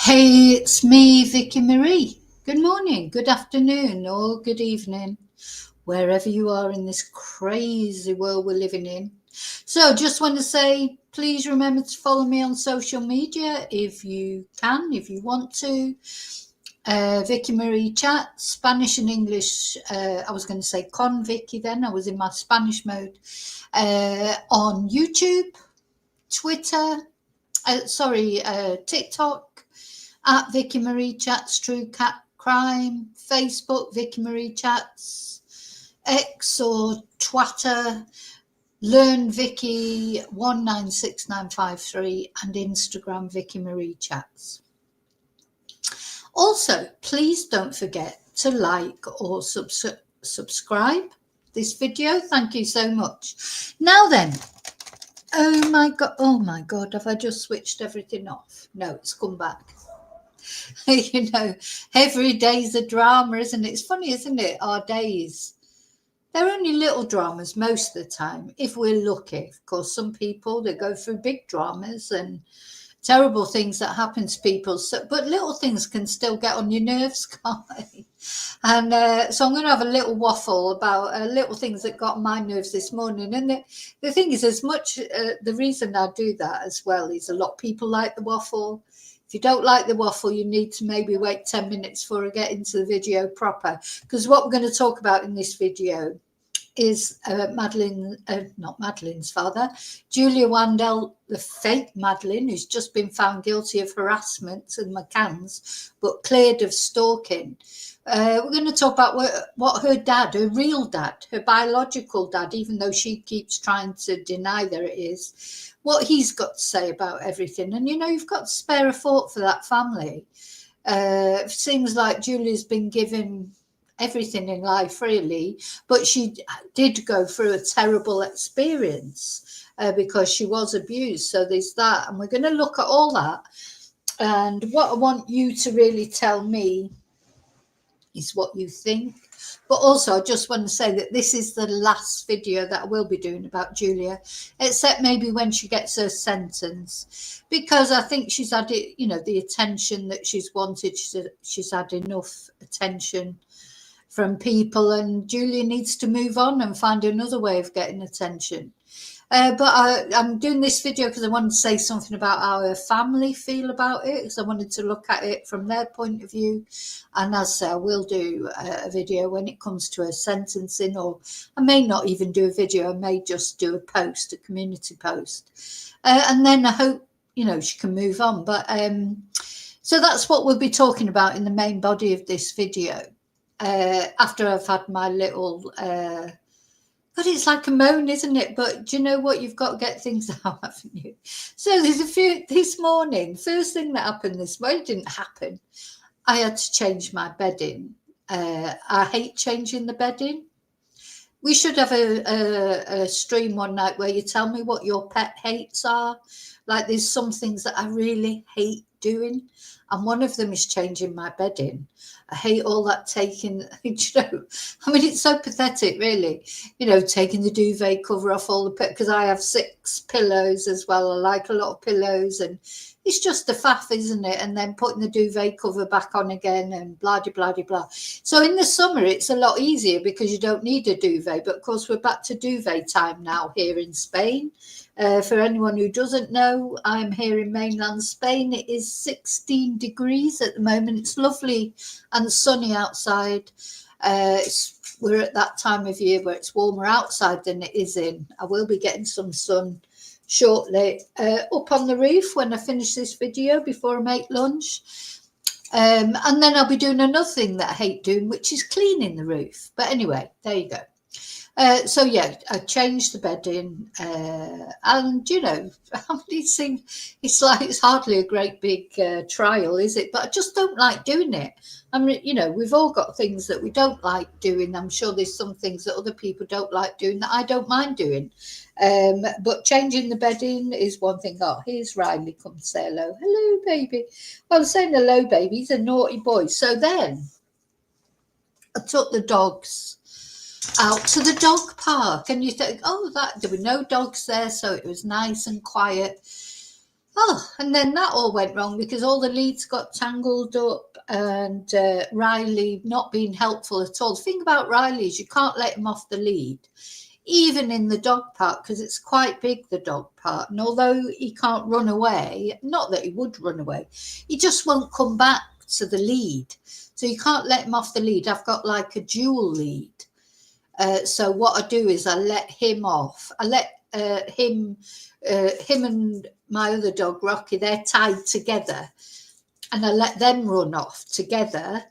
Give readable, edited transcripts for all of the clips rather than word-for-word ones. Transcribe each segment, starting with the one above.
Hey, it's me, Vicky Marie. Good morning, good afternoon, or good evening, wherever you are in this crazy world we're living in. So, just want to say, please remember to follow me on social media if you can, if you want to. Vicky Marie Chat, Spanish and English. I was going to say Con Vicky then, I was in my Spanish mode. On YouTube, Twitter, TikTok. At Vicky Marie Chats True Cat Crime, Facebook Vicky Marie Chats, X or Twitter, Learn Vicky 196953, and Instagram Vicky Marie Chats. Also, please don't forget to like or subscribe this video. Thank you so much. Now then, oh my god, have I just switched everything off? No, it's come back. You know, every day's a drama, isn't it? It's funny, isn't it? Our days, they're only little dramas most of the time, if we're lucky. Of course, some people, they go through big dramas and terrible things that happen to people. But little things can still get on your nerves, can't they? And so I'm going to have a little waffle about little things that got on my nerves this morning. And the thing is, as much, the reason I do that as well is a lot of people like the waffle. If you don't like the waffle, you need to maybe wait 10 minutes before I get into the video proper. Because what we're going to talk about in this video is Madeleine, not Madeleine's father, Julia Wandel, the fake Madeleine, who's just been found guilty of harassment and McCanns, but cleared of stalking. We're going to talk about what her dad, her real dad, her biological dad, even though she keeps trying to deny that it is, what he's got to say about everything. And, you know, you've got to spare a thought for that family. It seems like Julia's been given everything in life, really, but she did go through a terrible experience because she was abused. So there's that. And we're going to look at all that. And what I want you to really tell me is what you think. But also, I just want to say that this is the last video that I will be doing about Julia, except maybe when she gets her sentence, because I think she's had it, you know, the attention that she's wanted. She's had enough attention from people, and Julia needs to move on and find another way of getting attention. But I'm doing this video because I wanted to say something about how her family feel about it, because I wanted to look at it from their point of view. And as I say, I will do a video when it comes to her sentencing, or I may not even do a video. I may just do a post, a community post. And then I hope, you know, she can move on. But so that's what we'll be talking about in the main body of this video. After I've had my little... but it's like a moan, isn't it? But do you know what? You've got to get things out, haven't you? So there's a few this morning. First thing that happened this morning, it didn't happen. I had to change my bedding. I hate changing the bedding. We should have a stream one night where you tell me what your pet hates are. Like there's some things that I really hate doing. And one of them is changing my bedding. I hate all that taking, you know, I mean, it's so pathetic, really, you know, taking the duvet cover off all the, because I have 6 pillows as well. I like a lot of pillows, and it's just a faff, isn't it? And then putting the duvet cover back on again and blah, blah, blah, blah. So in the summer, it's a lot easier because you don't need a duvet. But of course, we're back to duvet time now here in Spain. For anyone who doesn't know, I'm here in mainland Spain. It is 16 degrees at the moment. It's lovely and sunny outside. We're at that time of year where it's warmer outside than it is in. I will be getting some sun shortly up on the roof when I finish this video before I make lunch. And then I'll be doing another thing that I hate doing, which is cleaning the roof. But anyway, there you go. So yeah, I changed the bedding, and you know, it's like it's hardly a great big trial, is it? But I just don't like doing it. I mean, you know, we've all got things that we don't like doing. I'm sure there's some things that other people don't like doing that I don't mind doing. But changing the bedding is one thing. Oh, here's Riley, come say hello. Hello, baby. Well, saying hello, baby. He's a naughty boy. So then I took the dogs out to the dog park, and you think, oh, that there were no dogs there, so it was nice and quiet. Oh, and then that all went wrong because all the leads got tangled up, and Riley not being helpful at all. The thing about Riley is you can't let him off the lead, even in the dog park, because it's quite big, the dog park. And although he can't run away, not that he would run away, he just won't come back to the lead. So you can't let him off the lead. I've got like a dual lead. So what I do is I let him off. I let him and my other dog Rocky, they're tied together, and I let them run off together.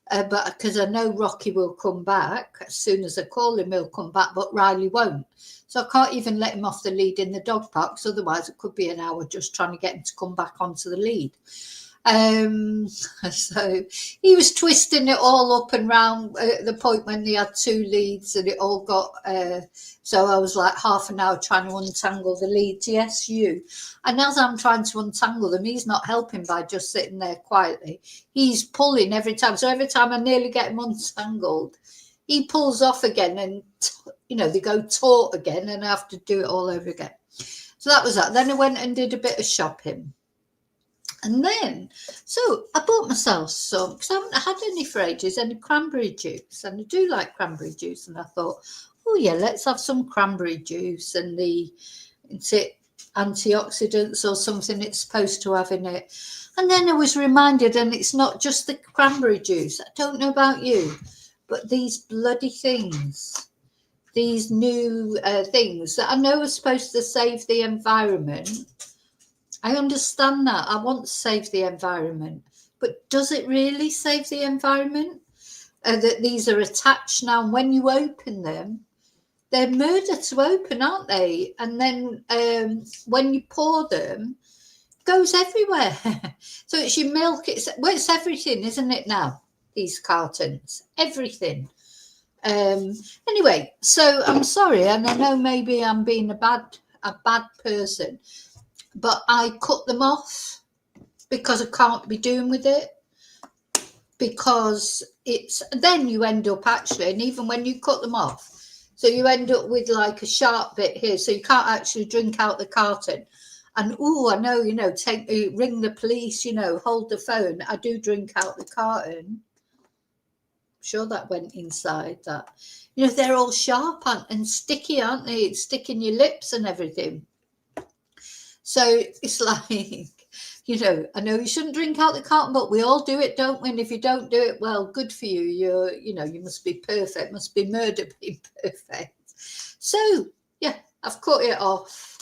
But because I know Rocky will come back as soon as I call him, he'll come back, but Riley won't. So I can't even let him off the lead in the dog park, because otherwise it could be an hour just trying to get him to come back onto the lead. So he was twisting it all up and round at the point when they had two leads, and it all got so I was like half an hour trying to untangle the leads. Yes, you. And as I'm trying to untangle them, he's not helping by just sitting there quietly. He's pulling every time. So every time I nearly get him untangled, he pulls off again, and they go taut again, and I have to do it all over again. So that was that. Then I went and did a bit of shopping. And then, so I bought myself some, because I haven't had any for ages, any cranberry juice. And I do like cranberry juice. And I thought, oh, yeah, let's have some cranberry juice and it's antioxidants or something it's supposed to have in it. And then I was reminded, and it's not just the cranberry juice. I don't know about you, but these bloody things, these new things that I know are supposed to save the environment. I understand that. I want to save the environment. But does it really save the environment? That these are attached now, and when you open them, they're murder to open, aren't they? And then when you pour them, it goes everywhere. So it's your milk. It's everything, isn't it now, these cartons? Everything. Anyway, so I'm sorry, and I know maybe I'm being a bad person, but I cut them off because I can't be doing with it, because then you end up actually, and even when you cut them off, so you end up with like a sharp bit here, so you can't actually drink out the carton. And I know, ring the police, hold the phone. I do drink out the carton. I'm sure that went inside that. They're all sharp and sticky, aren't they? It's sticking your lips and everything. So it's like, I know you shouldn't drink out the carton, but we all do it, don't we? And if you don't do it, well, good for you. You must be perfect, must be murder being perfect. So, yeah, I've cut it off.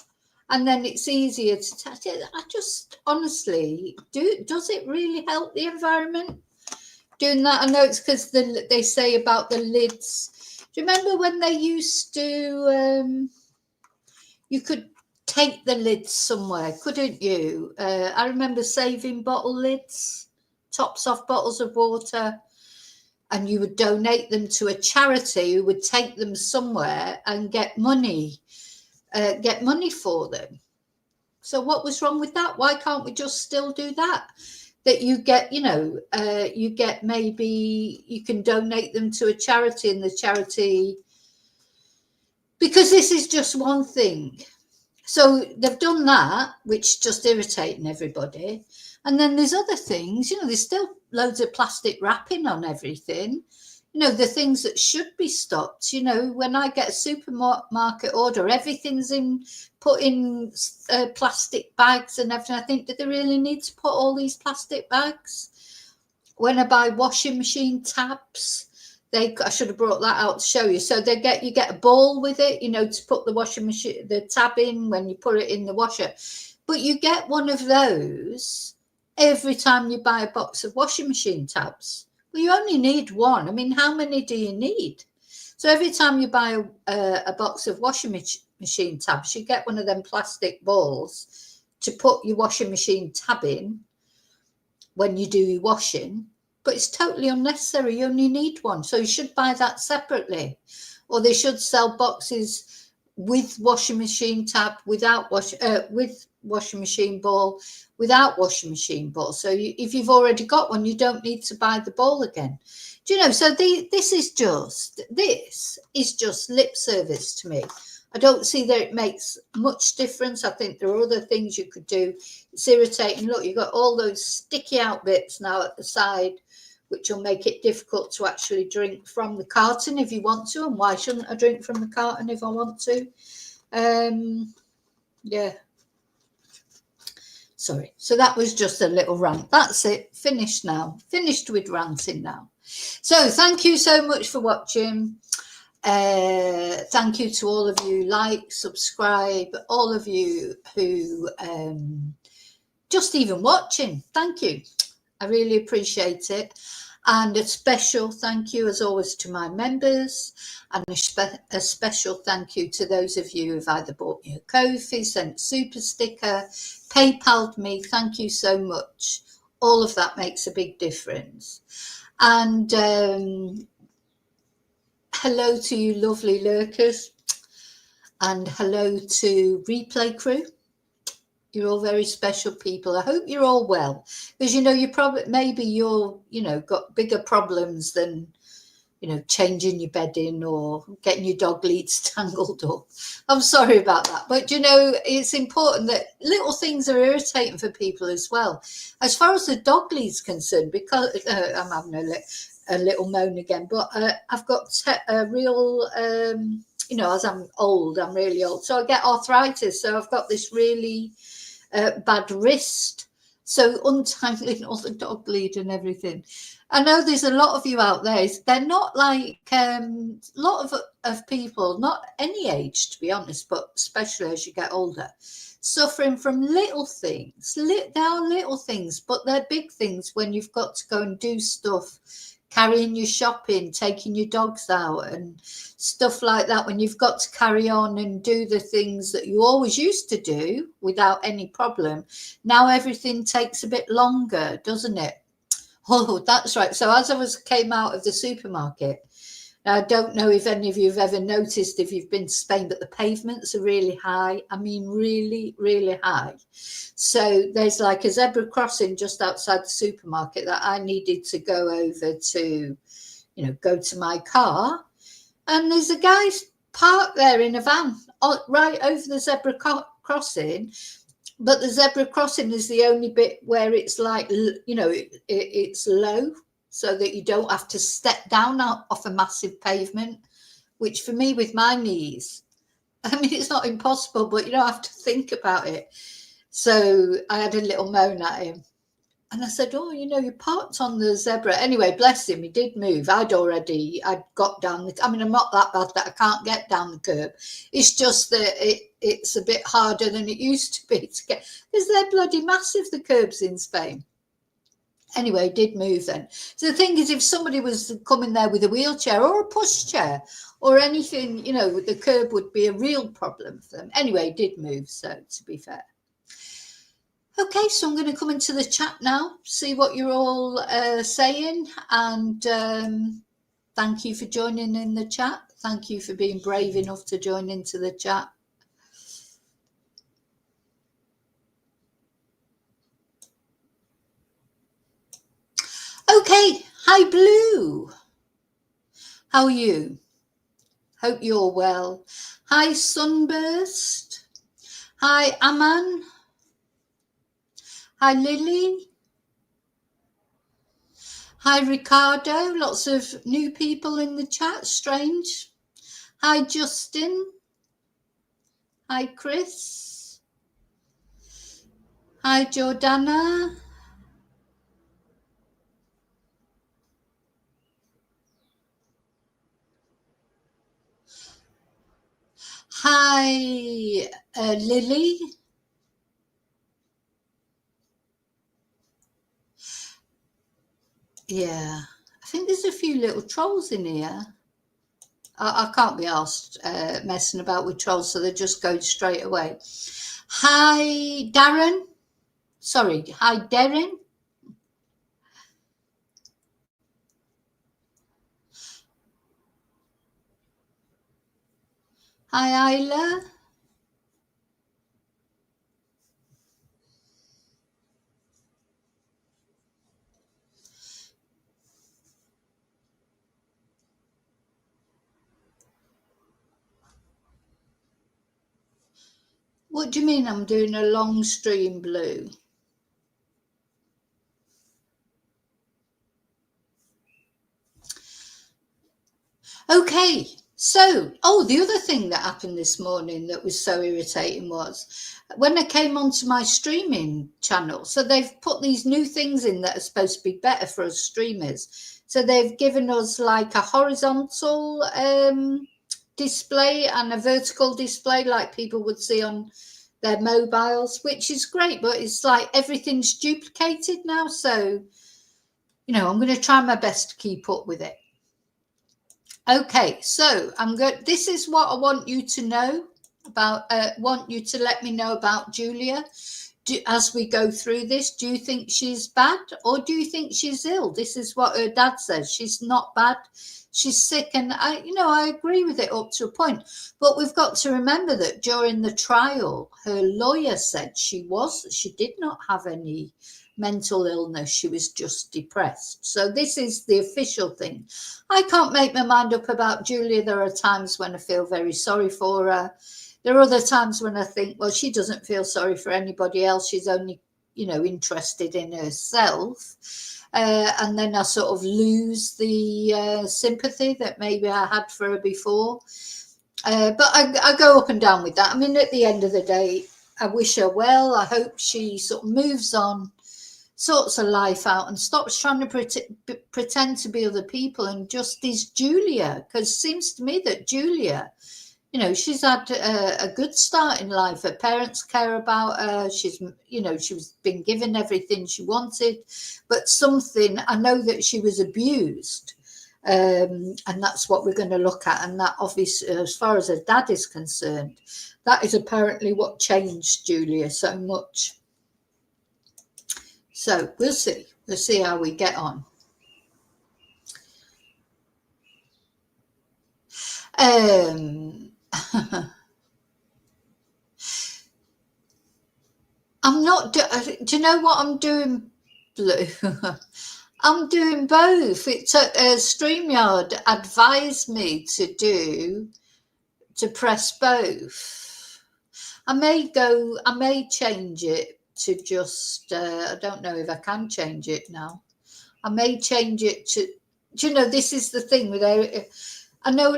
And then it's easier to touch it. I just, honestly, does it really help the environment doing that? I know it's because they say about the lids. Do you remember when they used to, you could take the lids somewhere, couldn't you? I remember saving bottle lids, tops off bottles of water, and you would donate them to a charity who would take them somewhere and get money for them. So what was wrong with that? Why can't we just still do that? That you get, you get, maybe you can donate them to a charity, and the charity, because this is just one thing. So they've done that, which is just irritating everybody. And then there's other things, there's still loads of plastic wrapping on everything. The things that should be stopped. When I get a supermarket order, everything's put in plastic bags and everything. I think, do they really need to put all these plastic bags? When I buy washing machine tabs, I should have brought that out to show you. So you get a ball with it, to put the washing machine, the tab in when you put it in the washer. But you get one of those every time you buy a box of washing machine tabs. Well, you only need one. I mean, how many do you need? So every time you buy a box of washing machine tabs, you get one of them plastic balls to put your washing machine tab in when you do your washing. But it's totally unnecessary. You only need one. So you should buy that separately. Or they should sell boxes with washing machine tab, with washing machine ball, without washing machine ball. So if you've already got one, you don't need to buy the ball again. Do you know? So this is just lip service to me. I don't see that it makes much difference. I think there are other things you could do. It's irritating. Look, you've got all those sticky out bits now at the side, which will make it difficult to actually drink from the carton if you want to. And why shouldn't I drink from the carton if I want to? Yeah. Sorry. So that was just a little rant. That's it. Finished now. Finished with ranting now. So thank you so much for watching. Thank you to all of you, like, subscribe, all of you who just even watching. Thank you. I really appreciate it. And a special thank you, as always, to my members, and a special thank you to those of you who've either bought me a Ko-fi, sent super sticker, PayPal'd me. Thank you so much. All of that makes a big difference. And hello to you lovely lurkers, and hello to replay crew. You're all very special people. I hope you're all well, because you probably, maybe you're got bigger problems than changing your bedding or getting your dog leads tangled up. I'm sorry about that, but it's important that little things are irritating for people as well. As far as the dog lead's concerned, because I'm having a little moan again, but I've got a real as I'm old, I'm really old, so I get arthritis, so I've got this really bad wrist, so untangling all the dog lead and everything. I know there's a lot of you out there, they're not like a lot of people, not any age to be honest, but especially as you get older, suffering from little things. They are little things, but they're big things when you've got to go and do stuff, carrying your shopping, taking your dogs out and stuff like that, when you've got to carry on and do the things that you always used to do without any problem. Now everything takes a bit longer, doesn't it? Oh, that's right. So as I came out of the supermarket, now, I don't know if any of you have ever noticed if you've been to Spain, but the pavements are really high. I mean, really, really high. So there's like a zebra crossing just outside the supermarket that I needed to go over to, go to my car. And there's a guy parked there in a van right over the zebra crossing. But the zebra crossing is the only bit where it's like, it's low, so that you don't have to step down off a massive pavement, which for me with my knees, I mean, it's not impossible, but you don't have to think about it. So I had a little moan at him. And I said, oh, you parked on the zebra. Anyway, bless him, he did move. I'd got down I'm not that bad that I can't get down the curb. It's just that it's a bit harder than it used to be to get, because they're bloody massive, the curbs in Spain. Anyway, it did move then. So the thing is, if somebody was coming there with a wheelchair or a pushchair or anything, the curb would be a real problem for them. Anyway, it did move, so to be fair. Okay, so I'm going to come into the chat now, see what you're all saying, and thank you for joining in the chat. Thank you for being brave enough to join into the chat. Okay, hi Blue. How are you? Hope you're well. Hi Sunburst. Hi Aman. Hi Lily. Hi Ricardo. Lots of new people in the chat, strange. Hi Justin. Hi Chris. Hi Jordana. Hi Lily. Yeah, I think there's a few little trolls in here. I can't be asked messing about with trolls, so they just go straight away. Hi Darren. Sorry, hi Darren. Hi Isla. What do you mean I'm doing a long stream, Blue? Okay, so, the other thing that happened this morning that was so irritating was when I came onto my streaming channel. So they've put these new things in that are supposed to be better for us streamers. So they've given us like a horizontal display and a vertical display like people would see on their mobiles, which is great, but it's like everything's duplicated now. So, I'm going to try my best to keep up with it. Okay, so this is what I want you to know about. Want you to let me know about Julia as we go through this. Do you think she's bad or do you think she's ill? This is what her dad says. She's not bad. She's sick, and I agree with it up to a point. But we've got to remember that during the trial, her lawyer said she did not have any mental illness. She was just depressed. So this is the official thing. I can't make my mind up about Julia. There are times when I feel very sorry for her. There are other times when I think, well, she doesn't feel sorry for anybody else. She's only, interested in herself. And then I sort of lose the sympathy that maybe I had for her before. But I go up and down with that. I mean, at the end of the day, I wish her well. I hope she sort of moves on, sorts her life out, and stops trying to pretend to be other people and just is Julia. Because it seems to me that Julia, she's had a good start in life. Her parents care about her. She's been given everything she wanted, but I know that she was abused. And that's what we're going to look at. And that obviously, as far as her dad is concerned, that is apparently what changed Julia so much. So we'll see. We'll see how we get on. I'm not. Do you know what I'm doing, Blue? I'm doing both. It's StreamYard advised me to press both. I may change it to just, I don't know if I can change it now. I may change it to, this is the thing with, I know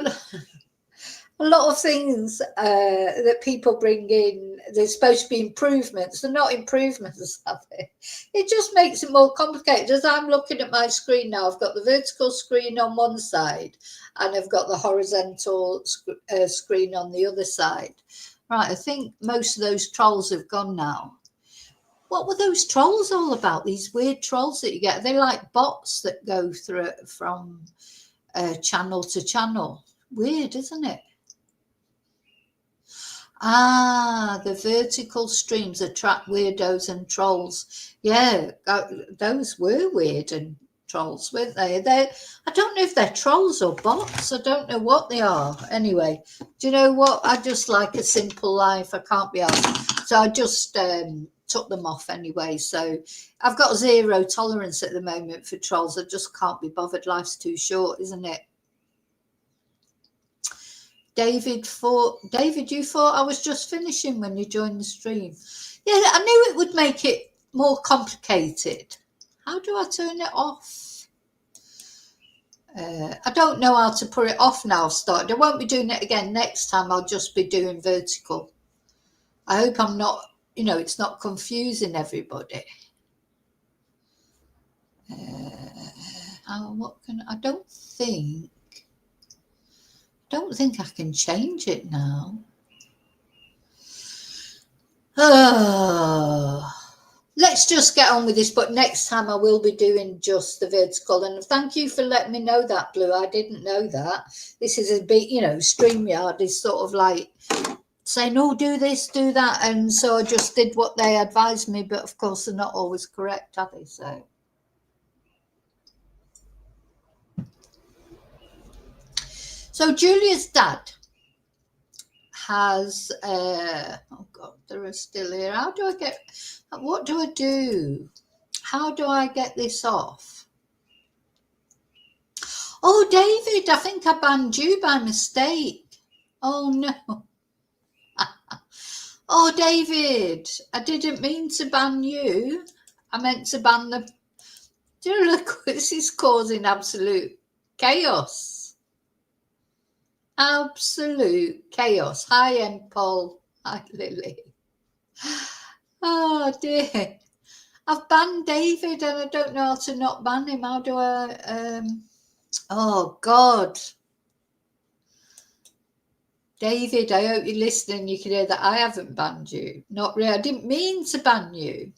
a lot of things that people bring in, there's supposed to be improvements. They're not improvements, are they? It just makes it more complicated. As I'm looking at my screen now, I've got the vertical screen on one side and I've got the horizontal screen on the other side. Right, I think most of those trolls have gone now. What were those trolls all about? These weird trolls that you get? They're like bots that go through it from channel to channel. Weird, isn't it? The vertical streams attract weirdos and trolls. Yeah, those were weird and trolls, weren't they? I don't know if they're trolls or bots. I don't know what they are. Anyway, do you know what? I just like a simple life. I can't be asked. So I just took them off anyway. So I've got 0 tolerance at the moment for trolls. I just can't be bothered. Life's too short, isn't it? David, you thought I was just finishing when you joined the stream. Yeah, I knew it would make it more complicated. How do I turn it off? I don't know how to put it off now. I've started. I won't be doing it again next time. I'll just be doing vertical. I hope I'm not, it's not confusing everybody. I don't think I can change it now. Let's just get on with this, but next time I will be doing just the vertical. And thank you for letting me know that, Blue. I didn't know that. This is a bit, StreamYard is sort of like saying, oh, do this, do that. And so I just did what they advised me, but of course they're not always correct, are they? So Julia's dad has oh god, they're still here. What do I do? How do I get this off? Oh, David, I think I banned you by mistake. Oh no. Oh, David, I didn't mean to ban you. I meant to ban the... Do you look, this is causing absolute chaos. Absolute chaos. Hi, Paul. Hi, Lily. Oh, dear. I've banned David and I don't know how to not ban him. How do I... Oh, God. David, I hope you're listening. You can hear that I haven't banned you. Not really. I didn't mean to ban you.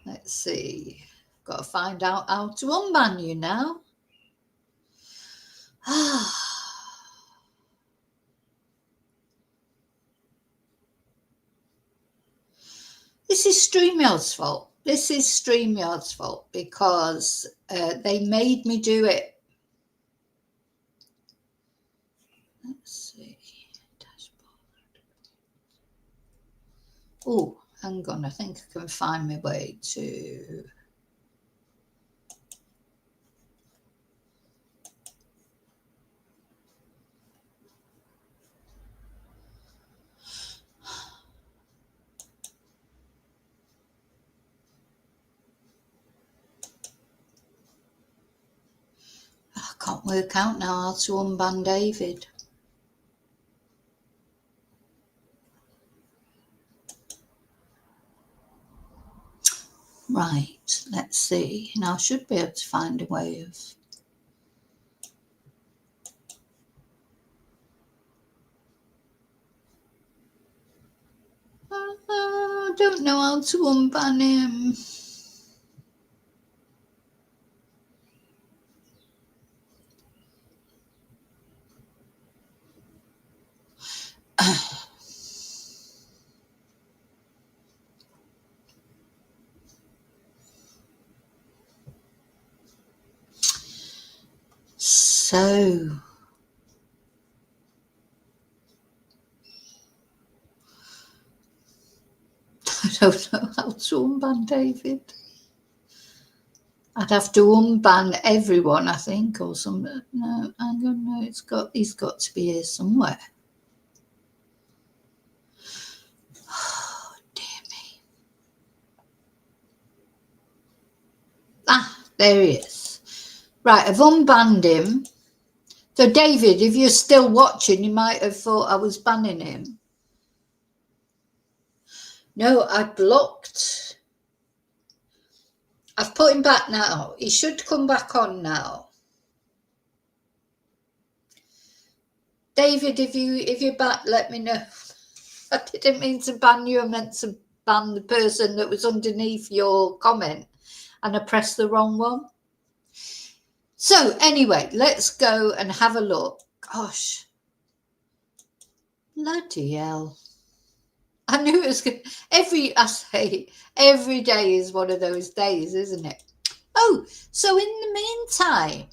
Let's see. Got to find out how to unban you now. This is StreamYard's fault. This is StreamYard's fault because they made me do it. Let's see. Dashboard. Oh, hang on. I think I can find my way to... I can't work out now how to unban David. Right, let's see. Now I should be able to find a way of... I don't know how to unban him. So, I don't know how to unban David. I'd have to unban everyone, I think, or something. No, I don't know. He's got to be here somewhere. Oh, dear me. Ah, there he is. Right, I've unbanned him. So, David, if you're still watching, you might have thought I was banning him. No, I blocked. I've put him back now. He should come back on now. David, if you're back, let me know. I didn't mean to ban you. I meant to ban the person that was underneath your comment, and I pressed the wrong one. So anyway, let's go and have a look. Gosh, bloody hell! I knew it was good. Every day is one of those days, isn't it? Oh, so in the meantime,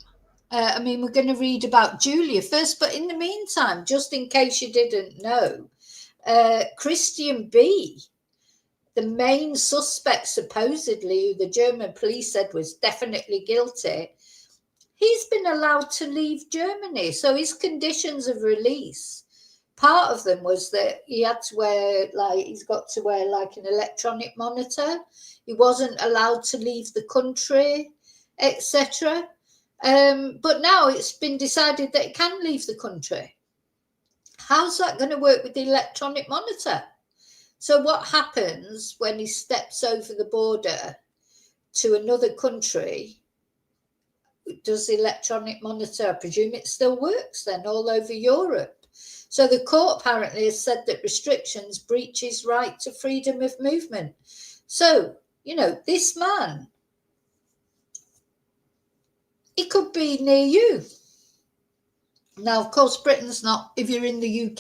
we're going to read about Julia first, but in the meantime, just in case you didn't know, Christian B., the main suspect, supposedly, who the German police said was definitely guilty, he's been allowed to leave Germany. So his conditions of release, part of them was that he had to wear, he's got to wear like an electronic monitor. He wasn't allowed to leave the country, etc. But now it's been decided that he can leave the country. How's that going to work with the electronic monitor? So what happens when he steps over the border to another country? Does the electronic monitor, I presume it still works then all over Europe? So the court apparently has said that restrictions breach his right to freedom of movement. So, this man, he could be near you. Now, of course, Britain's not, if you're in the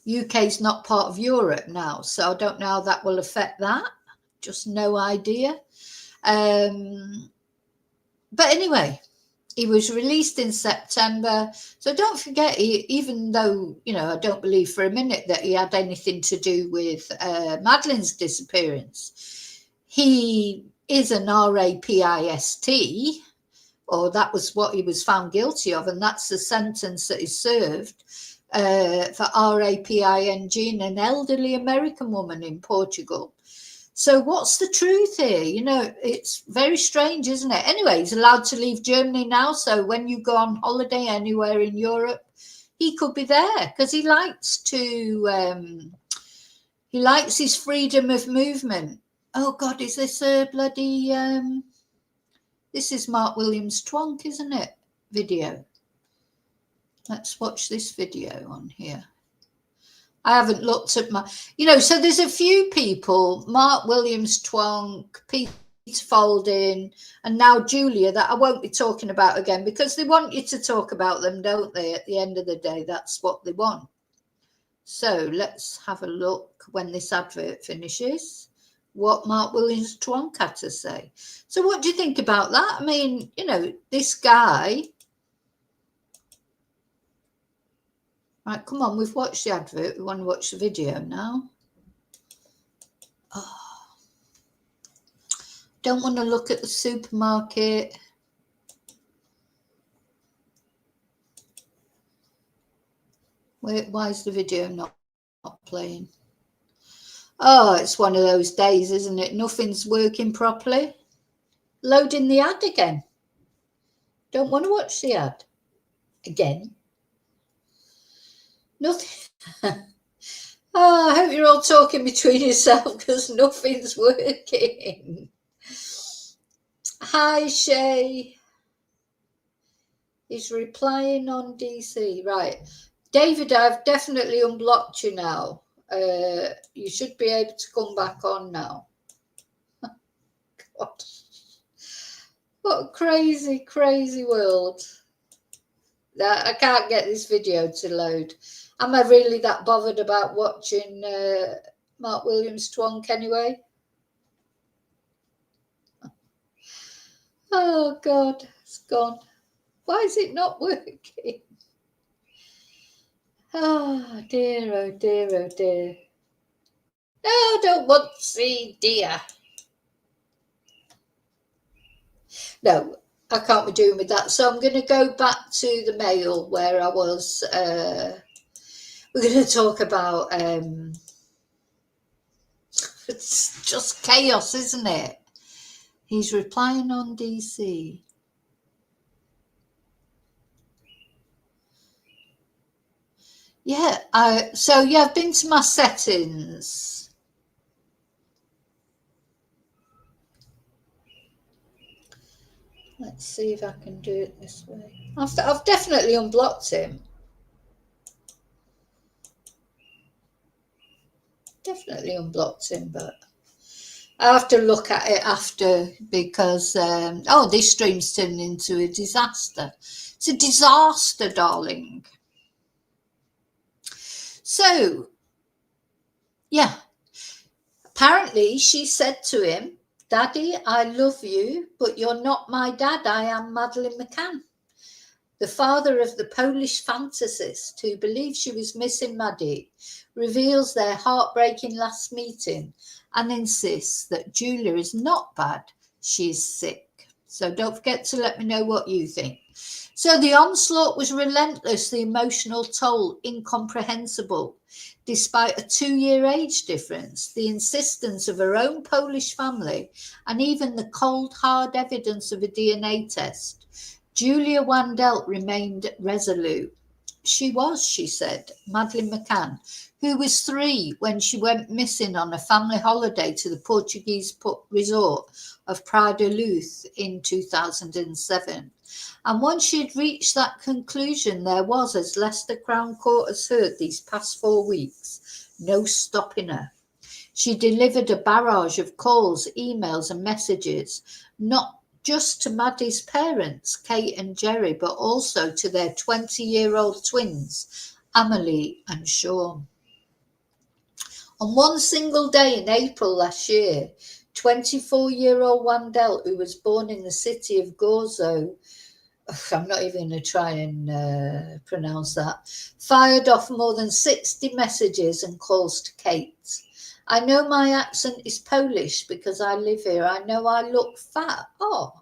UK's not part of Europe now. So I don't know how that will affect that. Just no idea. But anyway, he was released in September. So don't forget, even though, I don't believe for a minute that he had anything to do with Madeleine's disappearance, he is an RAPIST, or that was what he was found guilty of, and that's the sentence that is served for raping in an elderly American woman in Portugal. So what's the truth here? You know, it's very strange, isn't it? Anyway, he's allowed to leave Germany now, so when you go on holiday anywhere in Europe, he could be there, because he likes to he likes his freedom of movement. Oh God, is this a bloody this is Mark Williams Twonk, isn't it? Video. Let's watch this video on here. I haven't looked at my, you know, so there's a few people, Mark Williams Twonk, Peter Folding, and now Julia, that I won't be talking about again, because they want you to talk about them, don't they? At the end of the day, that's what they want. So let's have a look when this advert finishes, what Mark Williams Twonk had to say. So what do you think about that? I mean, you know, this guy. Right, come on, we've watched the advert. We want to watch the video now. Oh, don't want to look at the supermarket. Why is the video not playing? Oh, it's one of those days, isn't it? Nothing's working properly. Loading the ad again. Don't want to watch the ad again. Nothing. Oh, I hope you're all talking between yourselves, because nothing's working. Hi, Shay. He's replying on DC. Right. David, I've definitely unblocked you now. You should be able to come back on now. God. What a crazy, crazy world. I can't get this video to load. Am I really that bothered about watching Mark Williams Twonk anyway? Oh, God, it's gone. Why is it not working? Oh, dear, oh, dear, oh, dear. No, I don't want to see dear. No, I can't be doing with that. So I'm going to go back to the mail where I was. We're going to talk about, it's just chaos, isn't it? He's replying on DC. Yeah, so yeah, I've been to my settings. Let's see if I can do it this way. I've definitely unblocked him. Definitely unblocked him, but I have to look at it after, because oh, this stream's turned into a disaster. It's a disaster, darling. So yeah, apparently she said to him, Daddy, I love you, but you're not my dad. I am Madeleine McCann, the father of the Polish fantasist who believes she was missing Maddie, reveals their heartbreaking last meeting and insists that Julia is not bad, she's sick. So don't forget to let me know what you think. So the onslaught was relentless, the emotional toll incomprehensible. Despite a 2-year age difference, the insistence of her own Polish family, and even the cold, hard evidence of a DNA test, Julia Wandelt remained resolute. She was, she said, Madeleine McCann, who was 3 when she went missing on a family holiday to the Portuguese resort of Praia da Luz in 2007. And once she had reached that conclusion, there was, as Leicester Crown Court has heard these past 4 weeks, no stopping her. She delivered a barrage of calls, emails and messages, not just to Maddie's parents, Kate and Jerry, but also to their 20-year-old twins, Amelie and Sean. On one single day in April last year, 24-year-old Wandelt, who was born in the city of Gorzo, I'm not even going to try and pronounce that, fired off more than 60 messages and calls to Kate. I know my accent is Polish because I live here. I know I look fat. Oh,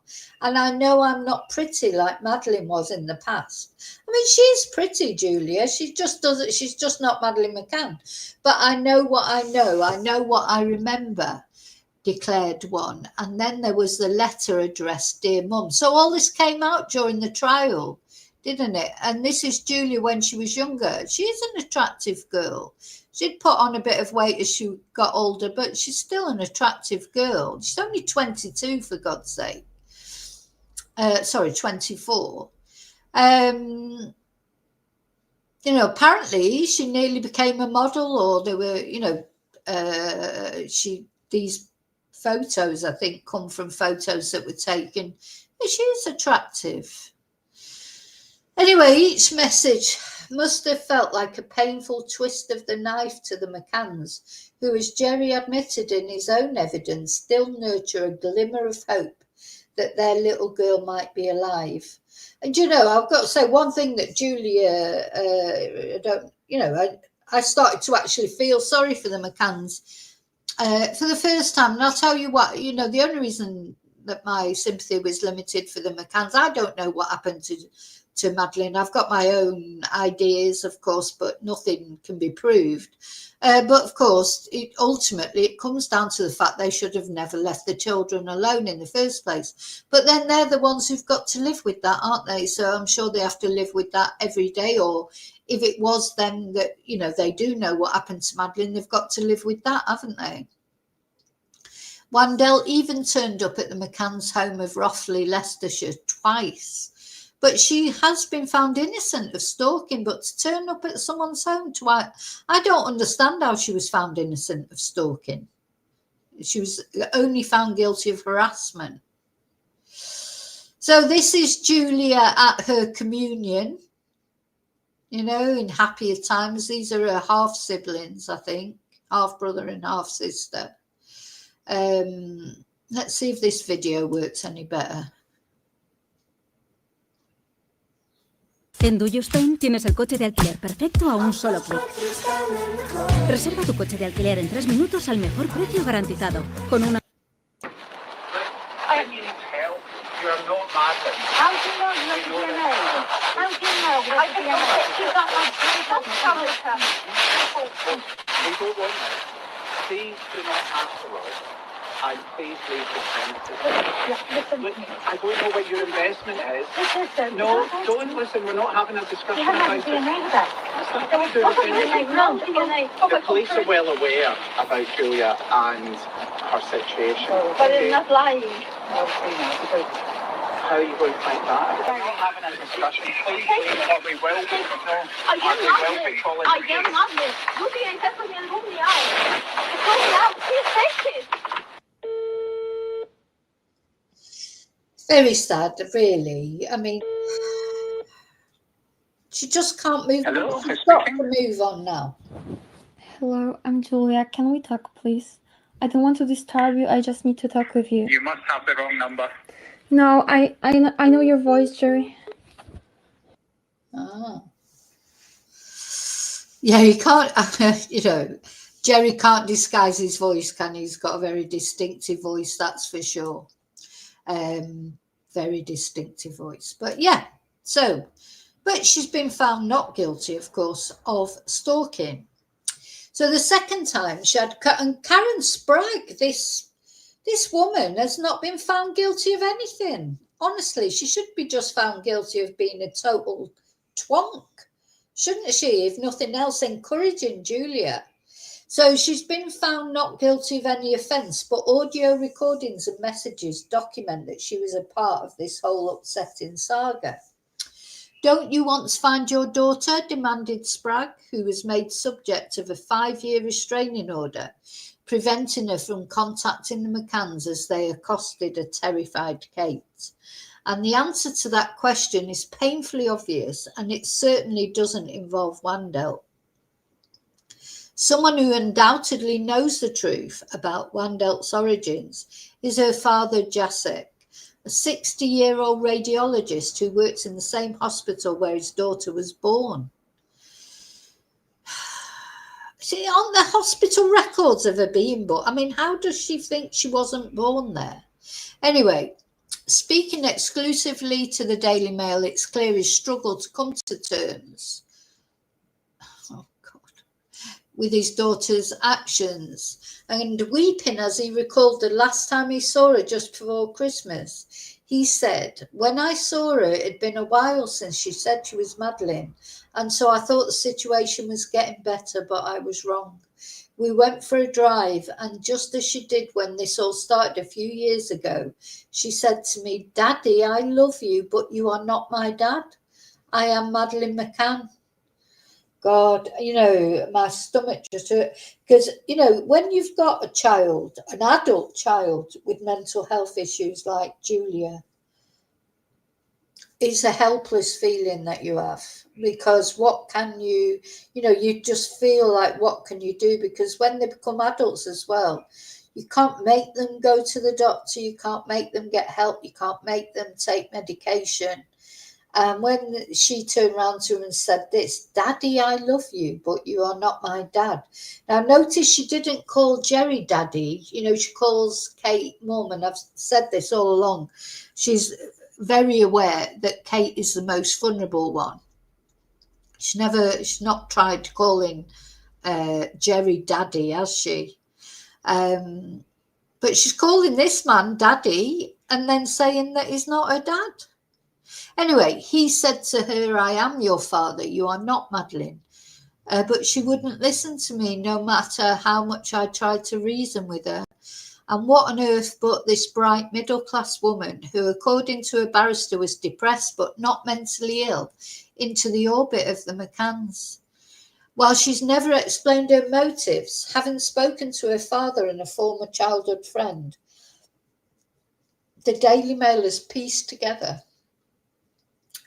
and I know I'm not pretty like Madeleine was in the past. I mean, she's pretty, Julia. She just doesn't. She's just not Madeleine McCann. But I know what I know. I know what I remember, declared one. And then there was the letter addressed, Dear Mum. So all this came out during the trial, didn't it? And this is Julia when she was younger. She is an attractive girl. She'd put on a bit of weight as she got older, but she's still an attractive girl. She's only 22, for God's sake. Sorry, 24. Apparently she nearly became a model, or there were, these photos, I think, come from photos that were taken. She is attractive. Anyway, each message must have felt like a painful twist of the knife to the McCanns, who, as Jerry admitted in his own evidence, still nurture a glimmer of hope that their little girl might be alive. And, I've got to say one thing that Julia, I started to actually feel sorry for the McCanns for the first time. And I'll tell you what, the only reason that my sympathy was limited for the McCanns, I don't know what happened to Madeleine. I've got my own ideas, of course, but nothing can be proved. But of course, ultimately, it comes down to the fact they should have never left the children alone in the first place. But then they're the ones who've got to live with that, aren't they? So I'm sure they have to live with that every day. Or if it was them that, they do know what happened to Madeleine, they've got to live with that, haven't they? Wandel even turned up at the McCanns' home of Rothley, Leicestershire, twice. But she has been found innocent of stalking, but to turn up at someone's home twice, I don't understand how she was found innocent of stalking. She was only found guilty of harassment. So this is Julia at her communion, in happier times. These are her half siblings, I think, half brother and half sister. Let's see if this video works any better. En Do You Spain tienes el coche de alquiler perfecto a un solo clic. Reserva tu coche de alquiler en 3 minutos al mejor precio garantizado. Con una... And please leave the premises. Look, I don't know what your investment is. No, don't listen. We're not having a discussion about it. The police are well aware about Julia and her situation. But it's not lying. How are you going to find that? We're not having a discussion. Please leave, but we will be. I am not this. Ruby, I said to me, room me out. Room me out. Please take it. Very sad, really. I mean, she just can't move. Hello, she's got to move on now. Hello, I'm Julia. Can we talk, please? I don't want to disturb you. I just need to talk with you. You must have the wrong number. No, I know your voice, Jerry. Ah. Yeah, he can't, Jerry can't disguise his voice, can he? He's got a very distinctive voice, that's for sure. Very distinctive voice. But yeah, but she's been found not guilty, of course, of stalking. So the second time she had, and Karen Sprague, this woman has not been found guilty of anything. Honestly, she should be just found guilty of being a total twonk, shouldn't she? If nothing else, encouraging Julia. So she's been found not guilty of any offence, but audio recordings and messages document that she was a part of this whole upsetting saga. Don't you once find your daughter? Demanded Sprague, who was made subject of a 5-year restraining order, preventing her from contacting the McCanns as they accosted a terrified Kate. And the answer to that question is painfully obvious, and it certainly doesn't involve Wandel. Someone who undoubtedly knows the truth about Wandel's origins is her father, Jacek, a 60-year-old radiologist who works in the same hospital where his daughter was born. See, on the hospital records of her being born, I mean, how does she think she wasn't born there? Anyway, speaking exclusively to the Daily Mail, it's clear he struggled to come to terms with his daughter's actions, and weeping as he recalled the last time he saw her just before Christmas. He said, "When I saw her, it had been a while since she said she was Madeleine, and so I thought the situation was getting better, but I was wrong. We went for a drive, and just as she did when this all started a few years ago, she said to me, 'Daddy, I love you, but you are not my dad. I am Madeleine McCann.'" God, my stomach just hurt because, when you've got a child, an adult child with mental health issues like Julia, it's a helpless feeling that you have, because what can you just feel like, what can you do? Because when they become adults as well, you can't make them go to the doctor, you can't make them get help, you can't make them take medication. And when she turned around to him and said this, "Daddy, I love you, but you are not my dad." Now, notice she didn't call Jerry daddy. She calls Kate mum, and I've said this all along. She's very aware that Kate is the most vulnerable one. She's not tried calling Jerry daddy, has she? But she's calling this man daddy and then saying that he's not her dad. Anyway, he said to her, "I am your father, you are not Madeleine." But she wouldn't listen to me, no matter how much I tried to reason with her. And what on earth put this bright middle-class woman, who according to a barrister was depressed but not mentally ill, into the orbit of the McCanns? While she's never explained her motives, having spoken to her father and a former childhood friend, the Daily Mail has pieced together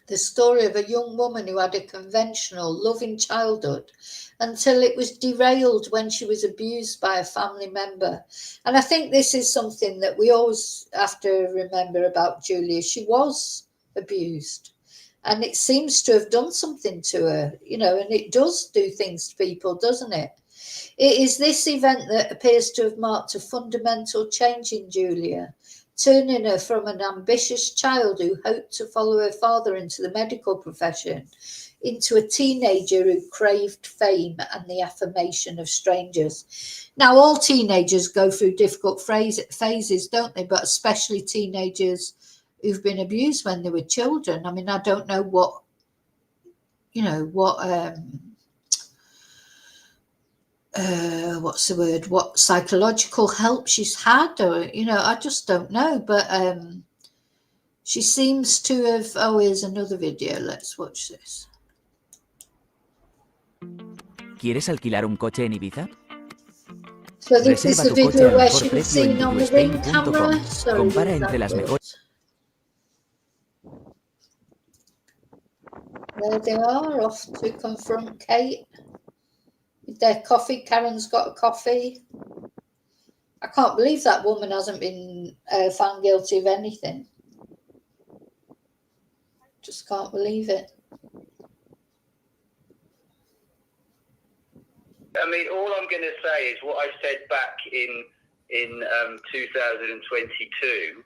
the story of a young woman who had a conventional, loving childhood until it was derailed when she was abused by a family member. And I think this is something that we always have to remember about Julia. She was abused, and it seems to have done something to her, and it does do things to people, doesn't it? It is this event that appears to have marked a fundamental change in Julia, turning her from an ambitious child who hoped to follow her father into the medical profession into a teenager who craved fame and the affirmation of strangers. Now, all teenagers go through difficult phases, don't they? But especially teenagers who've been abused when they were children. I mean, I don't know what what psychological help she's had, or I just don't know, but she seems to have. Oh, here's another video, let's watch this. ¿Quieres alquilar un coche en Ibiza? So this is Reserva the tu coche video al where mejor she was precio en seen on the ring videospain.com. camera. Sorry, Compara entre las mejores. There they are, off to confront Kate with their coffee. Karen's got a coffee. I can't believe that woman hasn't been found guilty of anything. Just can't believe it. I mean, all I'm going to say is what I said back in 2022.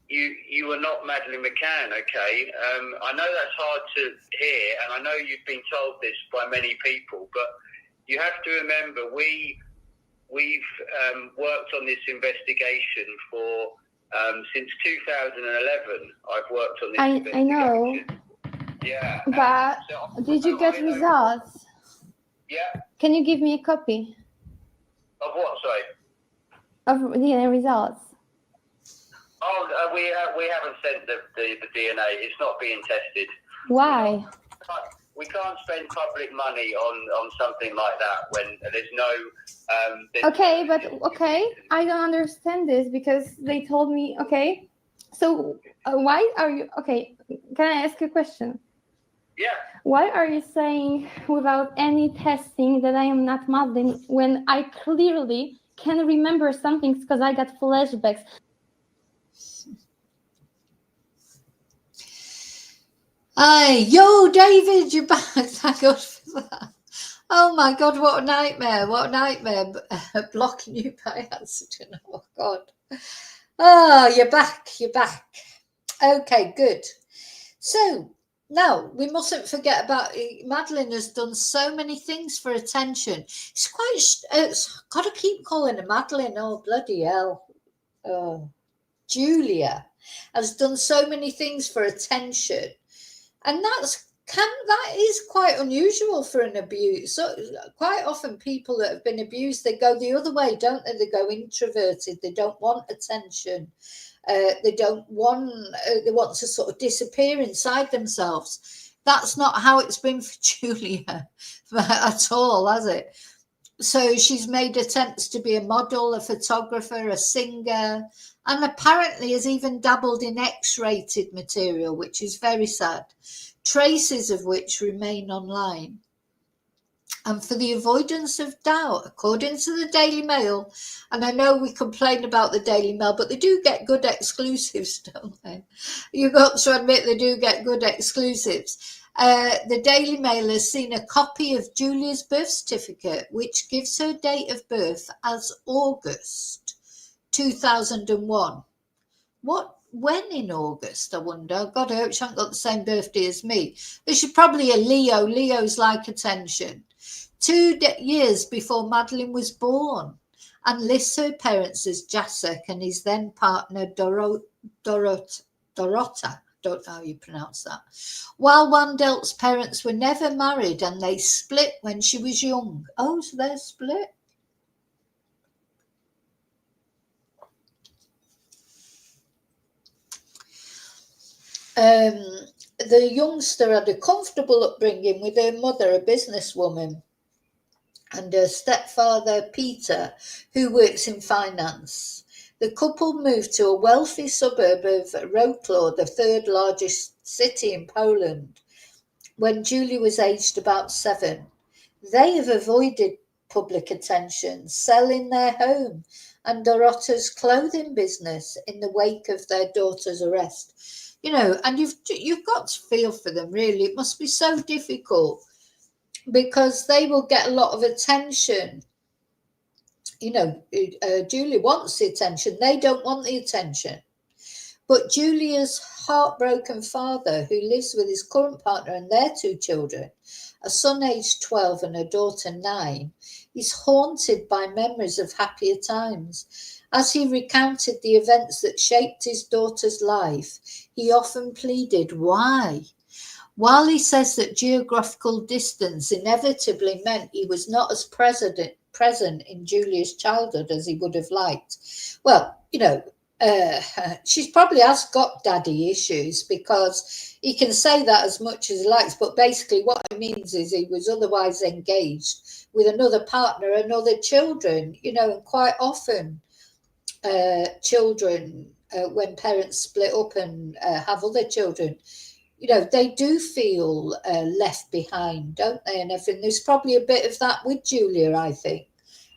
You are not Madeleine McCann, okay? I know that's hard to hear, and I know you've been told this by many people, but you have to remember we've worked on this investigation for since 2011. I've worked on this investigation. I know. Yeah. But did you get results? Yeah. Can you give me a copy Of what, sorry? of DNA results? Oh, we haven't sent the DNA. It's not being tested. Why? We can't spend public money on something like that when there's no... Okay, I don't understand this because they told me, okay, so why are you... Okay, can I ask a question? Yeah. Why are you saying without any testing that I am not Madeleine when I clearly can remember some things because I got flashbacks? Yo, David, you're back. Thank God for that. Oh my God, what a nightmare. What a nightmare. Blocking you by accident. Oh God. Oh, you're back. You're back. Okay, good. So now we mustn't forget about Madeleine has done so many things for attention. It's quite, it's got to keep calling her Madeleine. Oh, bloody hell. Oh, Julia has done so many things for attention. And that is quite unusual for an abuse. So quite often people that have been abused, they go the other way, don't they? They go introverted. They don't want attention. They want to sort of disappear inside themselves. That's not how it's been for Julia at all, has it? So she's made attempts to be a model, a photographer, a singer, and apparently has even dabbled in X-rated material, which is very sad, traces of which remain online. And for the avoidance of doubt, according to the Daily Mail, and I know we complain about the Daily Mail, but they do get good exclusives, don't they? You've got to admit they do get good exclusives. The Daily Mail has seen a copy of Julia's birth certificate, which gives her date of birth as August 2001. When in August, I wonder? God, I hope she hasn't got the same birthday as me. She's probably a Leo. Leos like attention. 2 years before Madeleine was born, and lists her parents as Jacek and his then partner Dorota. Don't know how you pronounce that. While Wandel's parents were never married and they split when she was young. Oh, so they're split. The youngster had a comfortable upbringing with her mother, a businesswoman, and her stepfather, Peter, who works in finance. The couple moved to a wealthy suburb of Wrocław, the third largest city in Poland, when Julie was aged about 7. They have avoided public attention, selling their home and Dorota's clothing business in the wake of their daughter's arrest. You know, and you've got to feel for them, really. It must be so difficult because they will get a lot of attention. You know, Julia wants the attention. They don't want the attention. But Julia's heartbroken father, who lives with his current partner and their 2 children, a son aged 12 and a daughter 9, is haunted by memories of happier times. As he recounted the events that shaped his daughter's life, he often pleaded, why? While he says that geographical distance inevitably meant he was not as present in Julia's childhood as he would have liked. Well, you know, she's probably has got daddy issues, because he can say that as much as he likes, but basically what it means is he was otherwise engaged with another partner and other children, you know, and quite often children, when parents split up and have other children, you know, they do feel left behind, don't they? And everything. There's probably a bit of that with Julia, I think.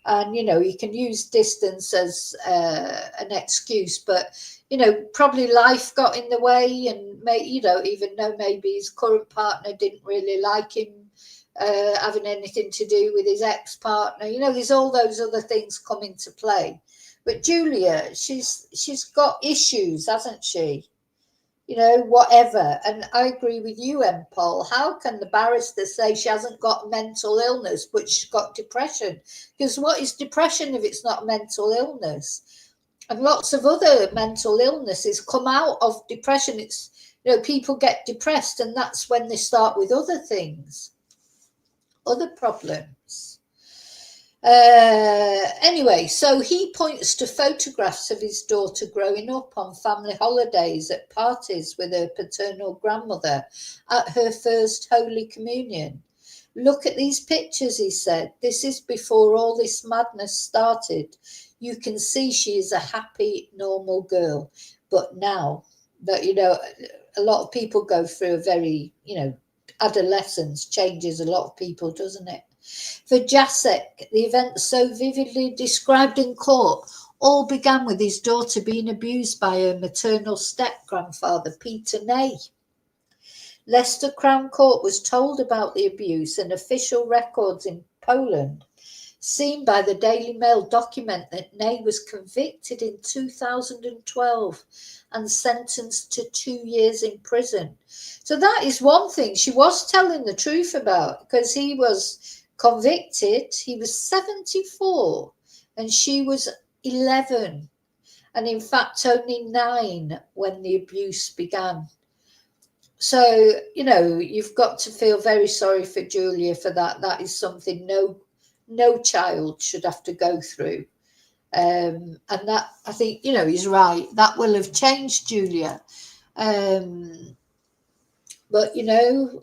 And, you know, you can use distance as an excuse, but, you know, probably life got in the way, and, you know, even though maybe his current partner didn't really like him having anything to do with his ex-partner, you know, there's all those other things come into play. But Julia, she's got issues, hasn't she? You know, whatever. And I agree with you, M. Paul. How can the barrister say she hasn't got mental illness, but she's got depression? Because what is depression if it's not mental illness? And lots of other mental illnesses come out of depression. It's, you know, people get depressed, and that's when they start with other things, other problems. Anyway, so he points to photographs of his daughter growing up on family holidays, at parties with her paternal grandmother, at her first Holy Communion. Look at these pictures, he said. This is before all this madness started. You can see she is a happy, normal girl. But now that, you know, a lot of people go through a very, you know, adolescence changes a lot of people, doesn't it? For Jacek, the events so vividly described in court all began with his daughter being abused by her maternal step-grandfather, Peter Ney. Leicester Crown Court was told about the abuse, and official records in Poland seen by the Daily Mail document that Ney was convicted in 2012 and sentenced to 2 years in prison. So that is one thing she was telling the truth about, because he was convicted. He was 74 and she was 11. And in fact, only 9 when the abuse began. So, you know, you've got to feel very sorry for Julia for that. That is something no child should have to go through. And that, I think, you know, he's right. That will have changed Julia. But, you know,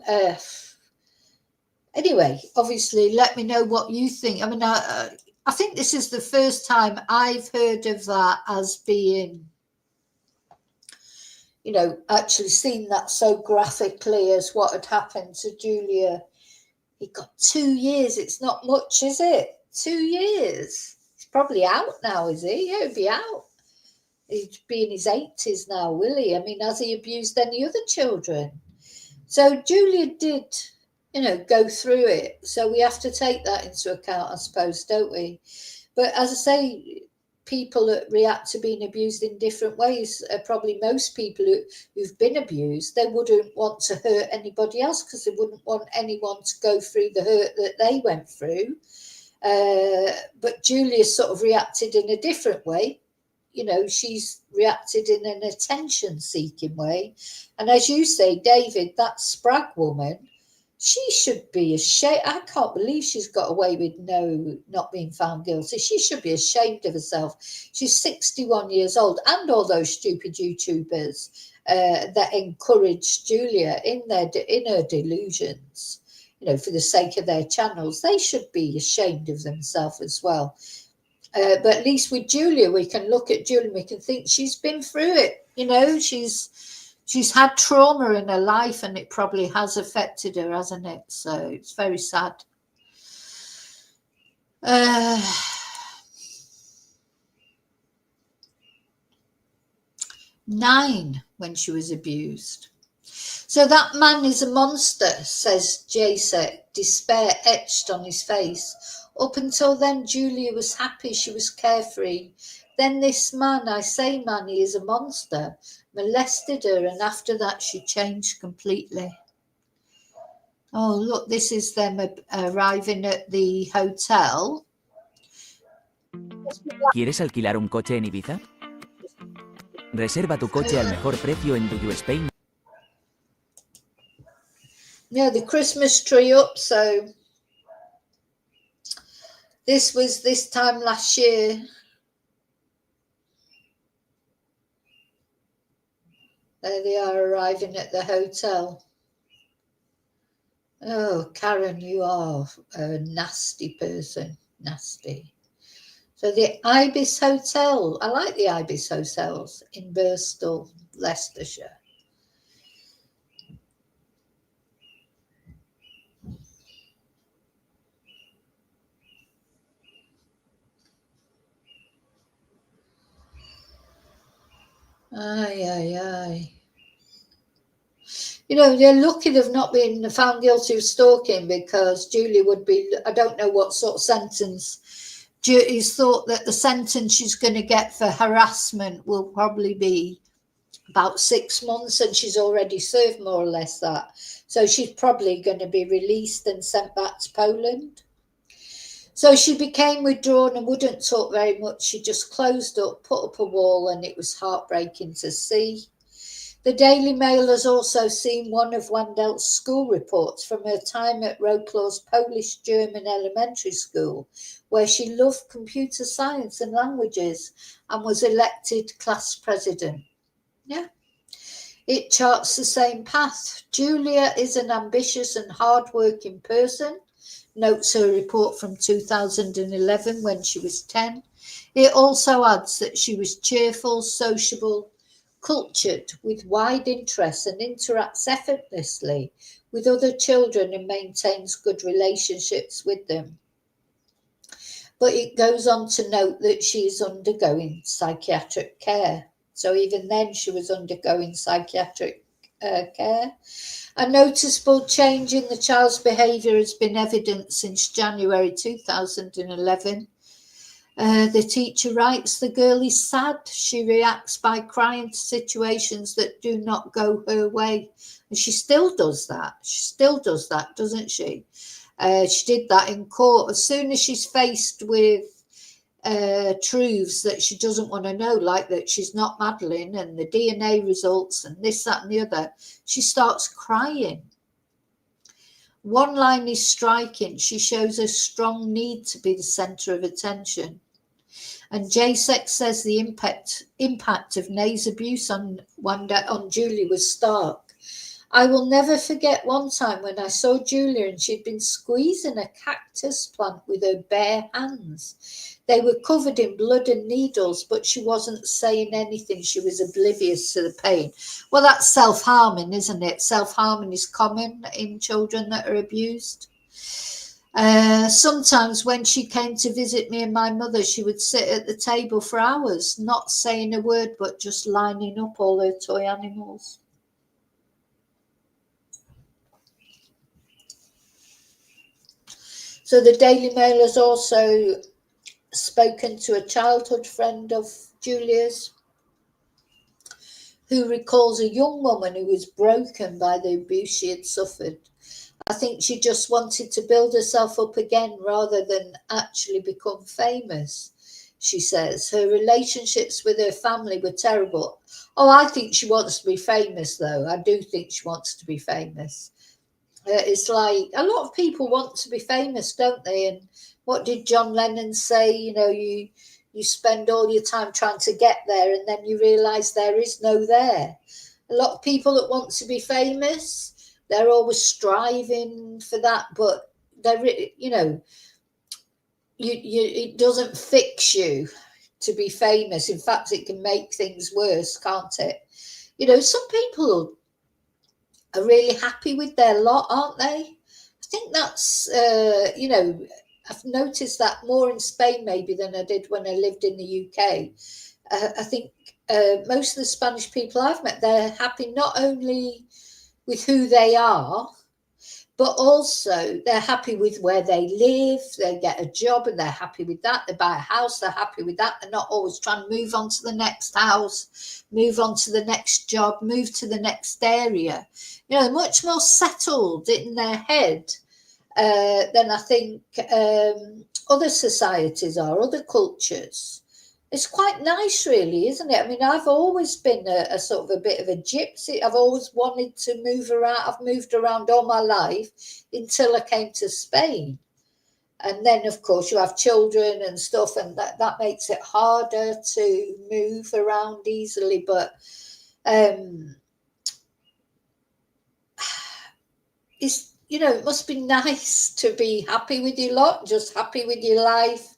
anyway, obviously, let me know what you think. I mean, I think this is the first time I've heard of that as being, you know, actually seen that so graphically as what had happened to Julia. He got 2 years. It's not much, is it? 2 years. He's probably out now, is he? Yeah, he'll be out. He'd be in his 80s now, will he? I mean, has he abused any other children? So Julia did, you know, go through it. So we have to take that into account, I suppose, don't we? But as I say, people that react to being abused in different ways. Probably most people who've been abused, they wouldn't want to hurt anybody else because they wouldn't want anyone to go through the hurt that they went through. But Julia sort of reacted in a different way. You know, she's reacted in an attention-seeking way. And as you say, David, that Spragg woman, she should be ashamed. I can't believe she's got away with not being found guilty. She should be ashamed of herself. She's 61 years old, and all those stupid YouTubers that encouraged Julia in her delusions, you know, for the sake of their channels, they should be ashamed of themselves as well. But at least with Julia, we can look at Julia and we can think she's been through it. You know, she's had trauma in her life and it probably has affected her, hasn't it? So it's very sad. 9 when she was abused. So that man is a monster, says Jasek, despair etched on his face. Up until then, Julia was happy, she was carefree. Then this man, I say man, he is a monster, molested her, and after that she changed completely. Oh, look, this is them arriving at the hotel. ¿Quieres alquilar un coche en Ibiza? Reserva tu coche al mejor precio en Do You Spain. Yeah, the Christmas tree up, so this was this time last year. There they are arriving at the hotel. Oh, Karen, you are a nasty person. Nasty. So the Ibis Hotel. I like the Ibis Hotels in Birstall, Leicestershire. Aye. You know, they're lucky they've not been found guilty of stalking, because Julie would be, I don't know what sort of sentence. He's thought that the sentence she's going to get for harassment will probably be about 6 months, and she's already served more or less that. So she's probably going to be released and sent back to Poland. So she became withdrawn and wouldn't talk very much. She just closed up, put up a wall, and it was heartbreaking to see. The Daily Mail has also seen one of Wandel's school reports from her time at Wrocław's Polish-German elementary school, where she loved computer science and languages and was elected class president. Yeah. It charts the same path. Julia is an ambitious and hard-working person, notes her report from 2011 when she was 10. It also adds that she was cheerful, sociable, cultured, with wide interests, and interacts effortlessly with other children and maintains good relationships with them. But it goes on to note that she is undergoing psychiatric care. So even then she was undergoing psychiatric care. A noticeable change in the child's behaviour has been evident since January 2011. The teacher writes, the girl is sad. She reacts by crying to situations that do not go her way. And she still does that. She still does that, doesn't she? She did that in court. As soon as she's faced with truths that she doesn't want to know, like that she's not Madeleine and the DNA results and this, that and the other, she starts crying. One line is striking. She shows a strong need to be the centre of attention. And JSEC says the impact of Nay's abuse on Julie was stark. I will never forget one time when I saw Julia and she'd been squeezing a cactus plant with her bare hands. They were covered in blood and needles, but she wasn't saying anything. She was oblivious to the pain. Well, that's self-harming, isn't it? Self-harming is common in children that are abused. Sometimes when she came to visit me and my mother, she would sit at the table for hours, not saying a word, but just lining up all her toy animals. So the Daily Mail has also spoken to a childhood friend of Julia's who recalls a young woman who was broken by the abuse she had suffered. I think she just wanted to build herself up again rather than actually become famous, she says. Her relationships with her family were terrible. Oh, I think she wants to be famous, though. I do think she wants to be famous. It's like a lot of people want to be famous, don't they? And what did John Lennon say? You know, you spend all your time trying to get there and then you realise there is no there. A lot of people that want to be famous, they're always striving for that, but they're, you know, it doesn't fix you to be famous. In fact, it can make things worse, can't it? You know, some people are really happy with their lot, aren't they? I think that's, you know, I've noticed that more in Spain maybe than I did when I lived in the UK. I think most of the Spanish people I've met, they're happy not only with who they are, but also they're happy with where they live. They get a job and they're happy with that. They buy a house, they're happy with that. They're not always trying to move on to the next house, move on to the next job, move to the next area. You know, much more settled in their head than I think other societies are, other cultures. It's quite nice, really, isn't it? I mean, I've always been a sort of a bit of a gypsy. I've always wanted to move around. I've moved around all my life until I came to Spain. And then, of course, you have children and stuff, and that makes it harder to move around easily. But it's, you know, it must be nice to be happy with your lot, just happy with your life,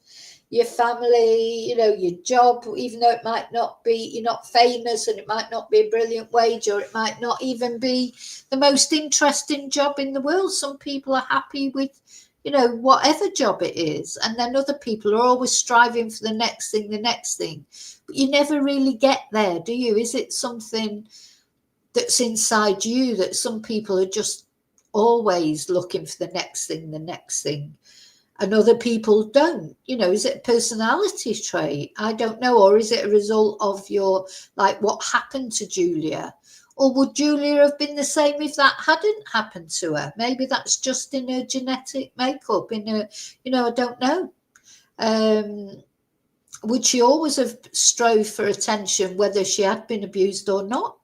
your family, you know, your job, even though it might not be, you're not famous and it might not be a brilliant wage, or it might not even be the most interesting job in the world. Some people are happy with, you know, whatever job it is. And then other people are always striving for the next thing. But you never really get there, do you? Is it something that's inside you that some people are just always looking for the next thing? And other people don't, you know? Is it a personality trait? I don't know. Or is it a result of your, like, what happened to Julia? Or would Julia have been the same if that hadn't happened to her? Maybe that's just in her genetic makeup, in her, you know, I don't know. Would she always have strove for attention whether she had been abused or not?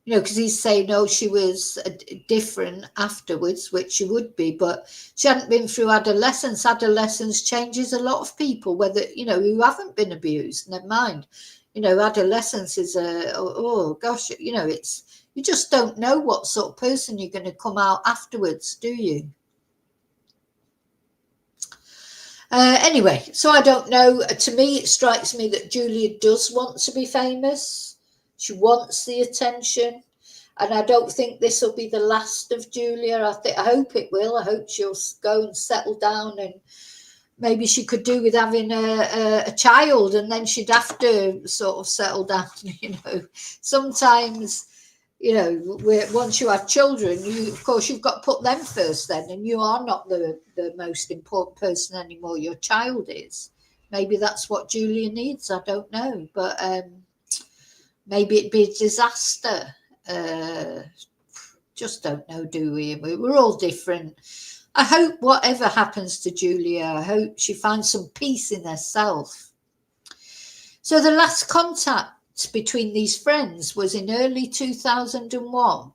You know, because he's saying, no, she was different afterwards, which she would be, but she hadn't been through adolescence. Adolescence changes a lot of people, whether, you know, who haven't been abused, never mind. You know, adolescence is oh gosh, you know, it's, you just don't know what sort of person you're going to come out afterwards, do you? Anyway, so I don't know. To me, it strikes me that Julia does want to be famous. She wants the attention, and I don't think this will be the last of Julia. I hope it will. I hope she'll go and settle down, and maybe she could do with having a child, and then she'd have to sort of settle down. You know, sometimes you know, once you have children, of course you've got to put them first then, and you are not the most important person anymore. Your child is. Maybe that's what Julia needs. I don't know, but maybe it'd be a disaster. Just don't know, do we? We're all different. I hope whatever happens to Julia, I hope she finds some peace in herself. So the last contact between these friends was in early 2001.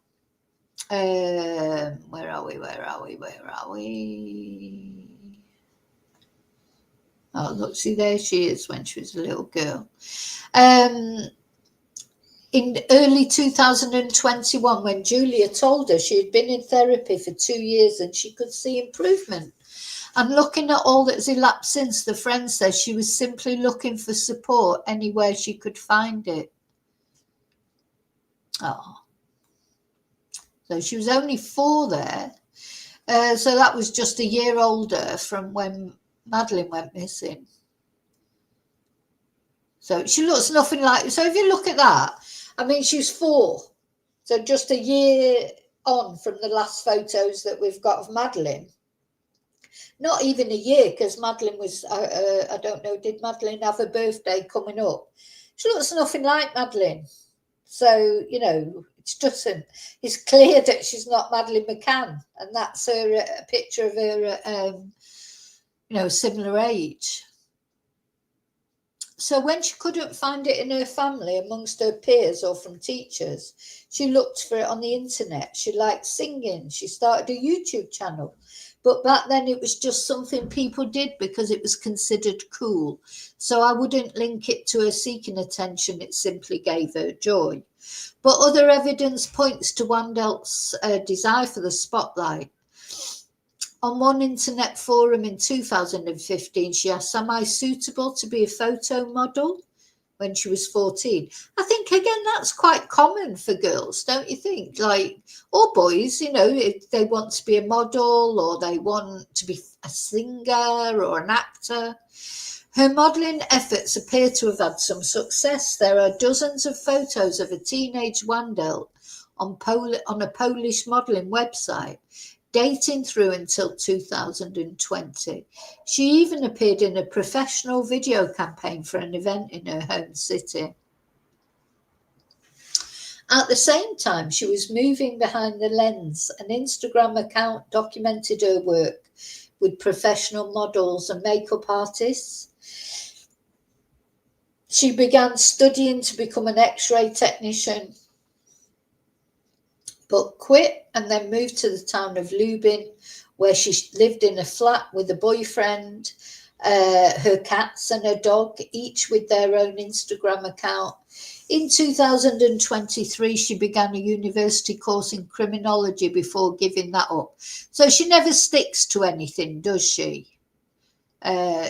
Where are we? Oh, look, see, there she is when she was a little girl. In early 2021, when Julia told her she had been in therapy for 2 years and she could see improvement. And looking at all that's elapsed since, the friend says she was simply looking for support anywhere she could find it. Oh. So she was only 4 there. So that was just a year older from when Madeleine went missing. So she looks nothing like... So if you look at that, I mean, she was 4. So just a year on from the last photos that we've got of Madeleine. Not even a year, because Madeleine was, I don't know, did Madeleine have a birthday coming up? She looks nothing like Madeleine. So, you know, it's clear that she's not Madeleine McCann. And that's her, a picture of her at, you know, similar age. So when she couldn't find it in her family, amongst her peers or from teachers, she looked for it on the internet. She liked singing. She started a YouTube channel. But back then it was just something people did because it was considered cool. So I wouldn't link it to her seeking attention. It simply gave her joy. But other evidence points to Wandel's desire for the spotlight. On one internet forum in 2015, she asked, "Am I suitable to be a photo model?" when she was 14. I think, again, that's quite common for girls, don't you think? Like, or boys, you know, if they want to be a model or they want to be a singer or an actor. Her modelling efforts appear to have had some success. There are dozens of photos of a teenage Wandel on a Polish modelling website, dating through until 2020. She even appeared in a professional video campaign for an event in her home city. At the same time, she was moving behind the lens. An Instagram account documented her work with professional models and makeup artists. She began studying to become an X-ray technician, but quit and then moved to the town of Lubin, where she lived in a flat with a boyfriend, her cats and her dog, each with their own Instagram account. In 2023, she began a university course in criminology before giving that up. So she never sticks to anything, does she?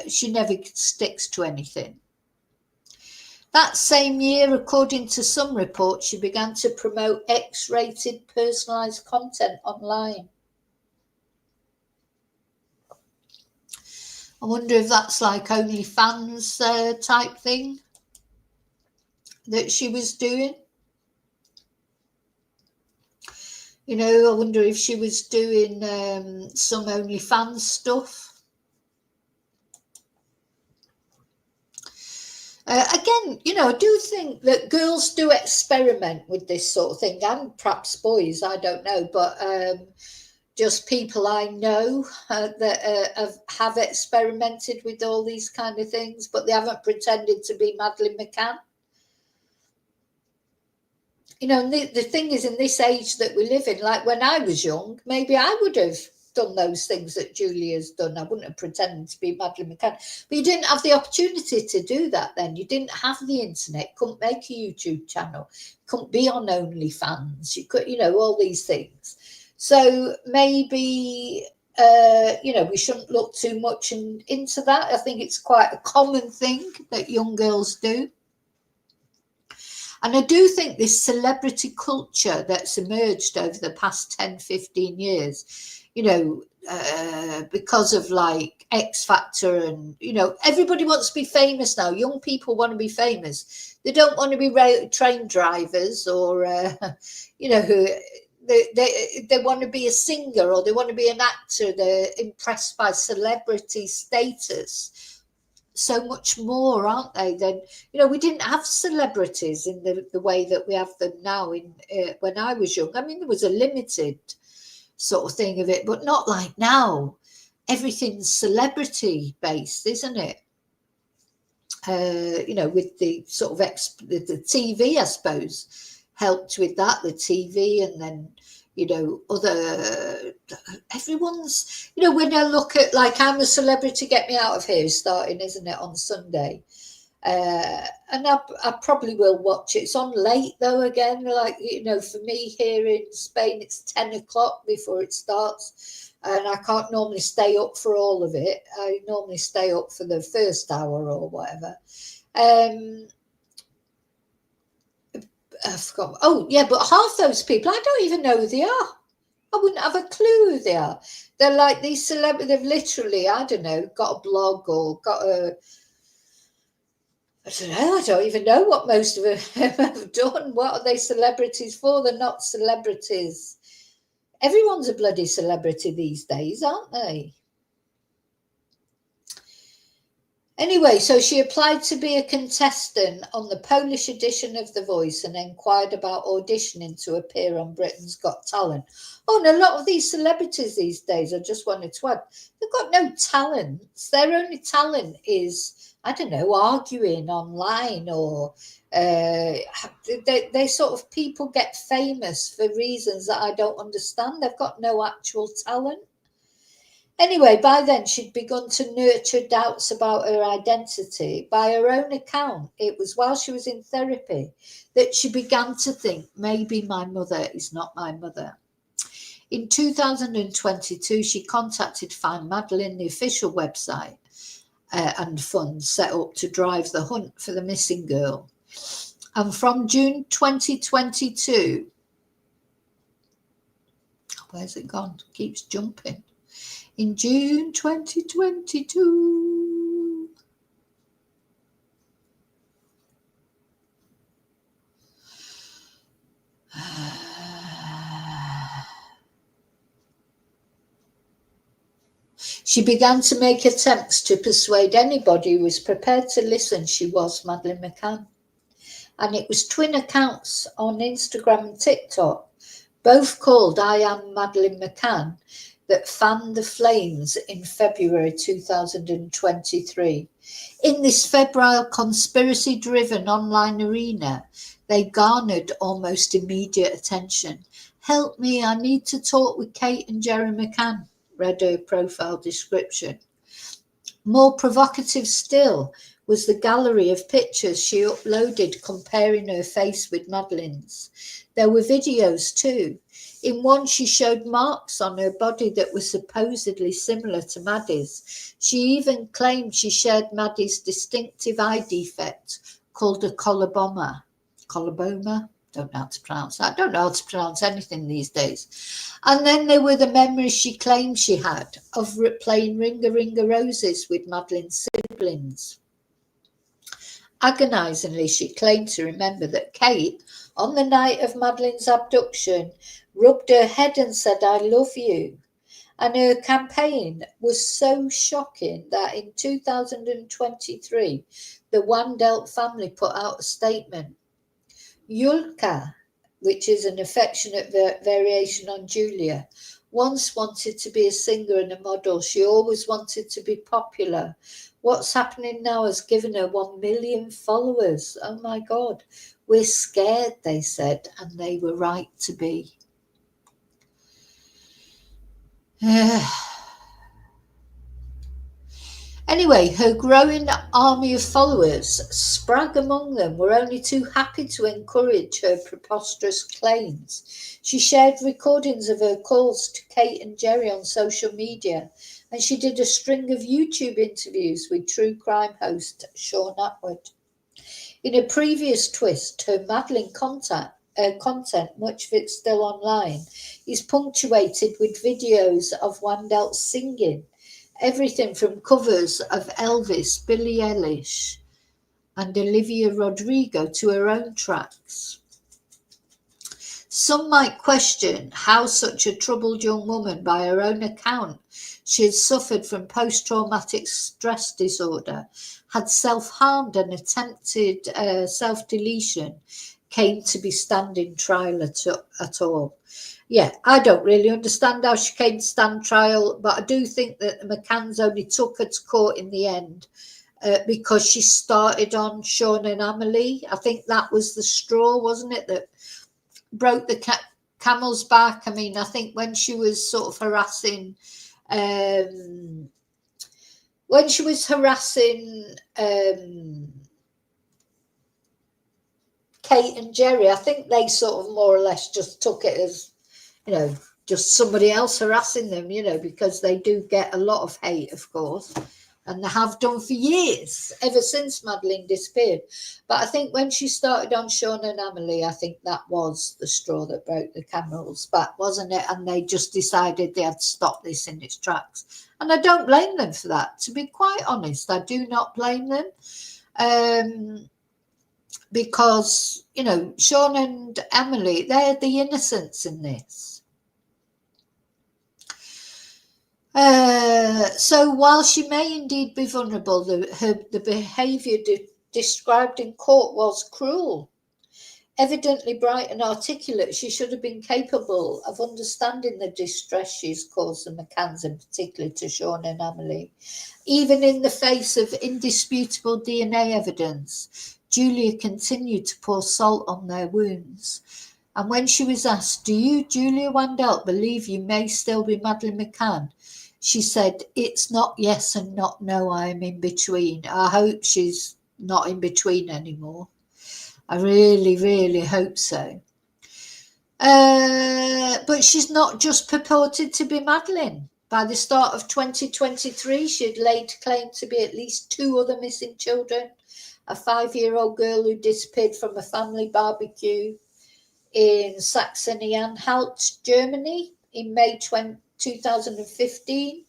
She never sticks to anything. That same year, according to some reports, she began to promote X-rated personalised content online. I wonder if that's like OnlyFans type thing that she was doing. You know, I wonder if she was doing some OnlyFans stuff. Again, you know, I do think that girls do experiment with this sort of thing, and perhaps boys, I don't know, but just people I know that have experimented with all these kind of things, but they haven't pretended to be Madeleine McCann. You know, the thing is, in this age that we live in, like when I was young, maybe I would have done those things that Julia's done. I wouldn't have pretended to be Madeleine McCann. But you didn't have the opportunity to do that then. You didn't have the internet, couldn't make a YouTube channel, couldn't be on OnlyFans, you could, you know, all these things. So maybe, you know, we shouldn't look too much into that. I think it's quite a common thing that young girls do. And I do think this celebrity culture that's emerged over the past 10, 15 years, you know, because of like X Factor, and everybody wants to be famous now. Young people want to be famous. They don't want to be train drivers or who they want to be a singer, or they want to be an actor. They're impressed by celebrity status so much more, aren't they? Then we didn't have celebrities in the way that we have them now. When I was young, I mean, there was a limited sort of thing of it, but not like now. Everything's celebrity based, isn't it? With the sort of the TV, I suppose, helped with that, the TV, and then everyone's, when I look at, like, I'm a Celebrity Get Me Out of Here starting, isn't it, on Sunday, and I probably will watch it. It's on late though, again, like, for me here in Spain it's 10 o'clock before it starts, and I can't normally stay up for all of it. I normally stay up for the first hour or whatever. I forgot. Oh yeah, but half those people, I don't even know who they are. I wouldn't have a clue who they are. They're like these celebrities. They've literally, I don't know, got a blog or got a, I don't know. I don't even know what most of them have done. What are they celebrities for? They're not celebrities. Everyone's a bloody celebrity these days, aren't they? Anyway, so she applied to be a contestant on the Polish edition of The Voice and inquired about auditioning to appear on Britain's Got Talent. Oh, and a lot of these celebrities these days, I just wanted to add, they've got no talents. Their only talent is, I don't know, arguing online, or they sort of, people get famous for reasons that I don't understand. They've got no actual talent. Anyway, by then she'd begun to nurture doubts about her identity. By her own account, it was while she was in therapy that she began to think, maybe my mother is not my mother. In 2022, she contacted Find Madeleine, the official website, and funds set up to drive the hunt for the missing girl. And from June 2022, where's it gone? Keeps jumping. In June 2022, she began to make attempts to persuade anybody who was prepared to listen she was Madeleine McCann. And it was twin accounts on Instagram and TikTok, both called I Am Madeleine McCann, that fanned the flames in February 2023. In this febrile, conspiracy-driven online arena, they garnered almost immediate attention. Help me, I need to talk with Kate and Jerry McCann, read her profile description. More provocative still was the gallery of pictures she uploaded comparing her face with Madeleine's. There were videos too. In one, she showed marks on her body that were supposedly similar to Maddie's. She even claimed she shared Maddie's distinctive eye defect called a coloboma. Coloboma? Don't know how to pronounce that. I don't know how to pronounce anything these days. And then there were the memories she claimed she had of playing Ringa Ringa Roses with Madeleine's siblings. Agonisingly, she claimed to remember that Kate, on the night of Madeleine's abduction, rubbed her head and said, I love you. And her campaign was so shocking that in 2023, the Wandelt family put out a statement. Julka, which is an affectionate variation on Julia, once wanted to be a singer and a model. She always wanted to be popular. What's happening now has given her 1 million followers. Oh my God, we're scared, they said, and they were right to be. Anyway, her growing army of followers, Spragg among them, were only too happy to encourage her preposterous claims. She shared recordings of her calls to Kate and Jerry on social media, and she did a string of YouTube interviews with true crime host Sean Atwood. In a previous twist, her Madeleine content, much of it still online, is punctuated with videos of Wandelt singing everything from covers of Elvis, Billie Eilish, and Olivia Rodrigo to her own tracks. Some might question how such a troubled young woman, by her own account, she had suffered from post-traumatic stress disorder, had self-harmed and attempted self-deletion, came to be standing trial at all. Yeah, I don't really understand how she came to stand trial, but I do think that the McCanns only took her to court in the end because she started on Sean and Amelie. I think that was the straw, wasn't it, that broke the camel's back. I mean, I think when she was sort of harassing Kate and Jerry, I think they sort of more or less just took it as, you know, just somebody else harassing them, you know, because they do get a lot of hate, of course, and they have done for years, ever since Madeleine disappeared. But I think when she started on Sean and Amelie, I think that was the straw that broke the camel's back, wasn't it? And they just decided they had to stop this in its tracks. And I don't blame them for that. To be quite honest, I do not blame them. Because, you know, Sean and Emily, they're the innocents in this. So while she may indeed be vulnerable, the behaviour described in court was cruel. Evidently bright and articulate, she should have been capable of understanding the distress she's caused the McCanns, and particularly to Sean and Emily. Even in the face of indisputable DNA evidence, Julia continued to pour salt on their wounds. And when she was asked, "Do you, Julia Wandel, believe you may still be Madeleine McCann?" she said, "It's not yes and not no, I am in between." I hope she's not in between anymore. I really, really hope so. But she's not just purported to be Madeleine. By the start of 2023, she had laid claim to be at least 2 other missing children. A 5-year-old girl who disappeared from a family barbecue in Saxony-Anhalt, Germany in May 2015,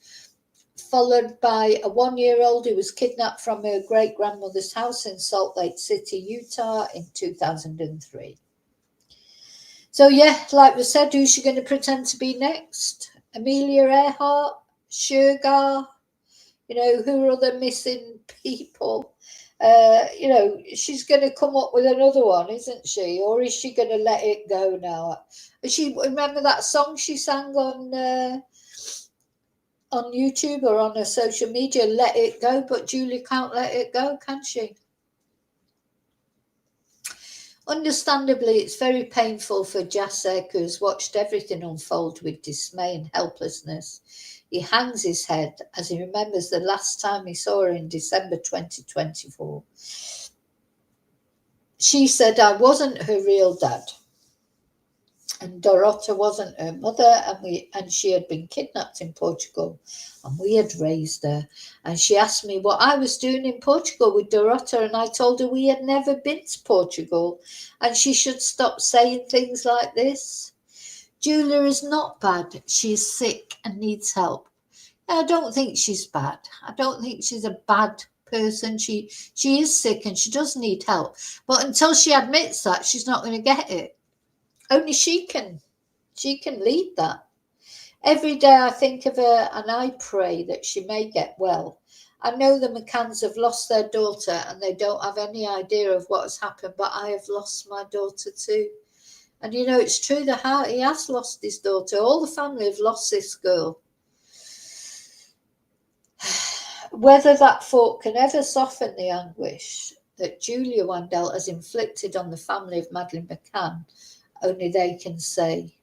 followed by a 1-year-old who was kidnapped from her great-grandmother's house in Salt Lake City, Utah in 2003. So yeah, like we said, who's she going to pretend to be next? Amelia Earhart? Sugar? You know, who are other missing people? You know, she's going to come up with another one, isn't she? Or is she going to let it go now? Remember that song she sang on YouTube or on her social media, "Let It Go"? But Julie can't let it go, can she? Understandably, it's very painful for Jacek, who's watched everything unfold with dismay and helplessness. He hangs his head as he remembers the last time he saw her in December 2024. She said, "I wasn't her real dad, and Dorota wasn't her mother, and she had been kidnapped in Portugal, and we had raised her. And she asked me what I was doing in Portugal with Dorota, and I told her we had never been to Portugal, and she should stop saying things like this. Julia is not bad. She is sick and needs help." I don't think she's bad. I don't think she's a bad person. She is sick and she does need help. But until she admits that, she's not going to get it. Only she can lead that. Every day I think of her and I pray that she may get well. I know the McCanns have lost their daughter and they don't have any idea of what has happened, but I have lost my daughter too. And you know, it's true, he has lost his daughter. All the family have lost this girl. Whether that thought can ever soften the anguish that Julia Wandel has inflicted on the family of Madeleine McCann, only they can say.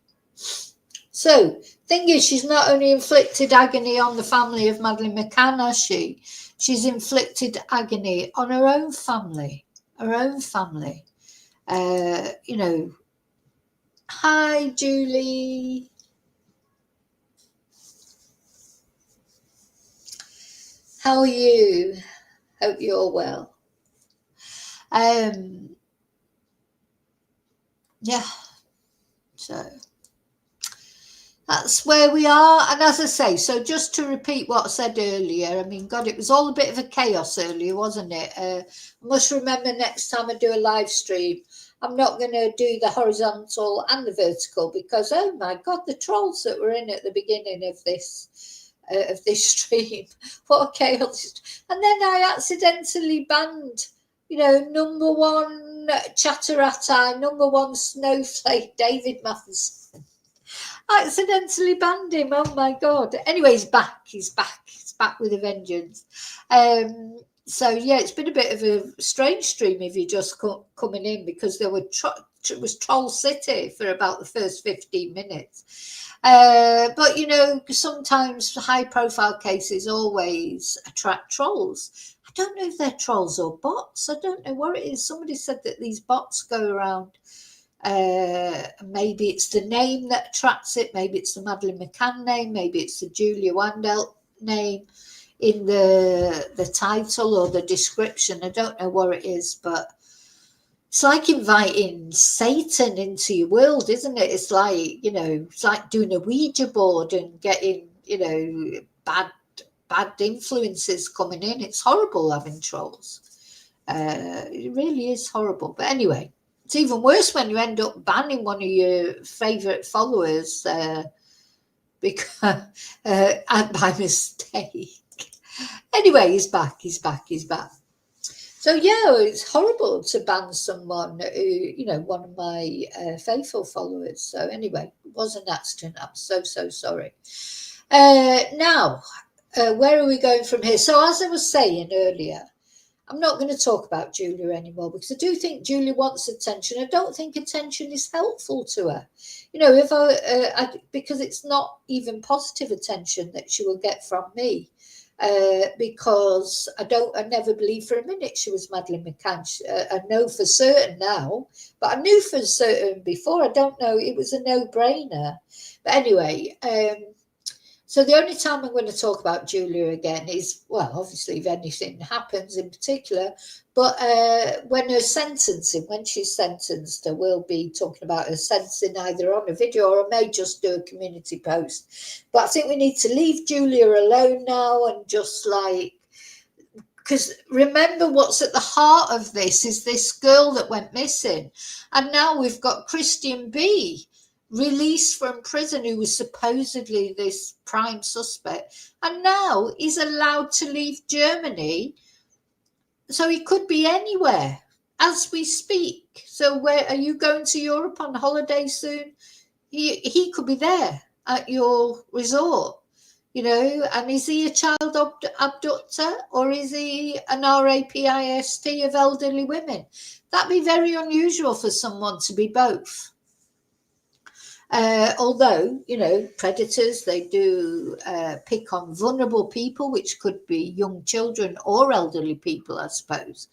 So, thing is, she's not only inflicted agony on the family of Madeleine McCann, has she? She's inflicted agony on her own family. Her own family. You know. Hi, Julie. How are you? Hope you're well. Yeah. So That's where we are. And as I say, so just to repeat what I said earlier, I mean, God, it was all a bit of a chaos earlier, wasn't it? I must remember next time I do a live stream, I'm not going to do the horizontal and the vertical because, oh my God, the trolls that were in at the beginning of this stream, what a chaos. And then I accidentally banned, you know, number one chatterati, number one snowflake, David Matheson. I accidentally banned him. Oh my God. Anyway, he's back. He's back with a vengeance. So yeah, it's been a bit of a strange stream if you're just coming in because there were it was Troll City for about the first 15 minutes. But you know, sometimes high profile cases always attract trolls. I don't know if they're trolls or bots. I don't know what it is. Somebody said that these bots go around. Maybe it's the name that attracts it. Maybe it's the Madeleine McCann name. Maybe it's the Julia Wandel name in the title or the description. I don't know what it is, but it's like inviting Satan into your world, isn't it? It's like, you know, it's like doing a Ouija board and getting, you know, bad influences coming in. It's horrible having trolls. It really is horrible. But anyway, it's even worse when you end up banning one of your favourite followers because by mistake. Anyway, he's back. So yeah, it's horrible to ban someone who, you know, one of my faithful followers. So anyway, it was an accident. I'm so sorry. Now, where are we going from here? So as I was saying earlier, I'm not going to talk about Julia anymore because I do think Julia wants attention. I don't think attention is helpful to her. You know, if because it's not even positive attention that she will get from me. Because I never believed for a minute she was Madeleine McCann. I know for certain now, but I knew for certain before. I don't know. It was a no-brainer. But anyway, so the only time I'm going to talk about Julia again is, well, obviously if anything happens in particular, but when she's sentenced, I will be talking about her sentencing either on a video or I may just do a community post. But I think we need to leave Julia alone now and just like, because remember what's at the heart of this is this girl that went missing. And now we've got Christian B. released from prison, who was supposedly this prime suspect, and now he's allowed to leave Germany, so he could be anywhere as we speak. So where are you going to Europe on holiday soon? He could be there at your resort, you know. And is he a child abductor or is he an rapist of elderly women? That'd be very unusual for someone to be both. Although, you know, predators, they do pick on vulnerable people, which could be young children or elderly people, I suppose.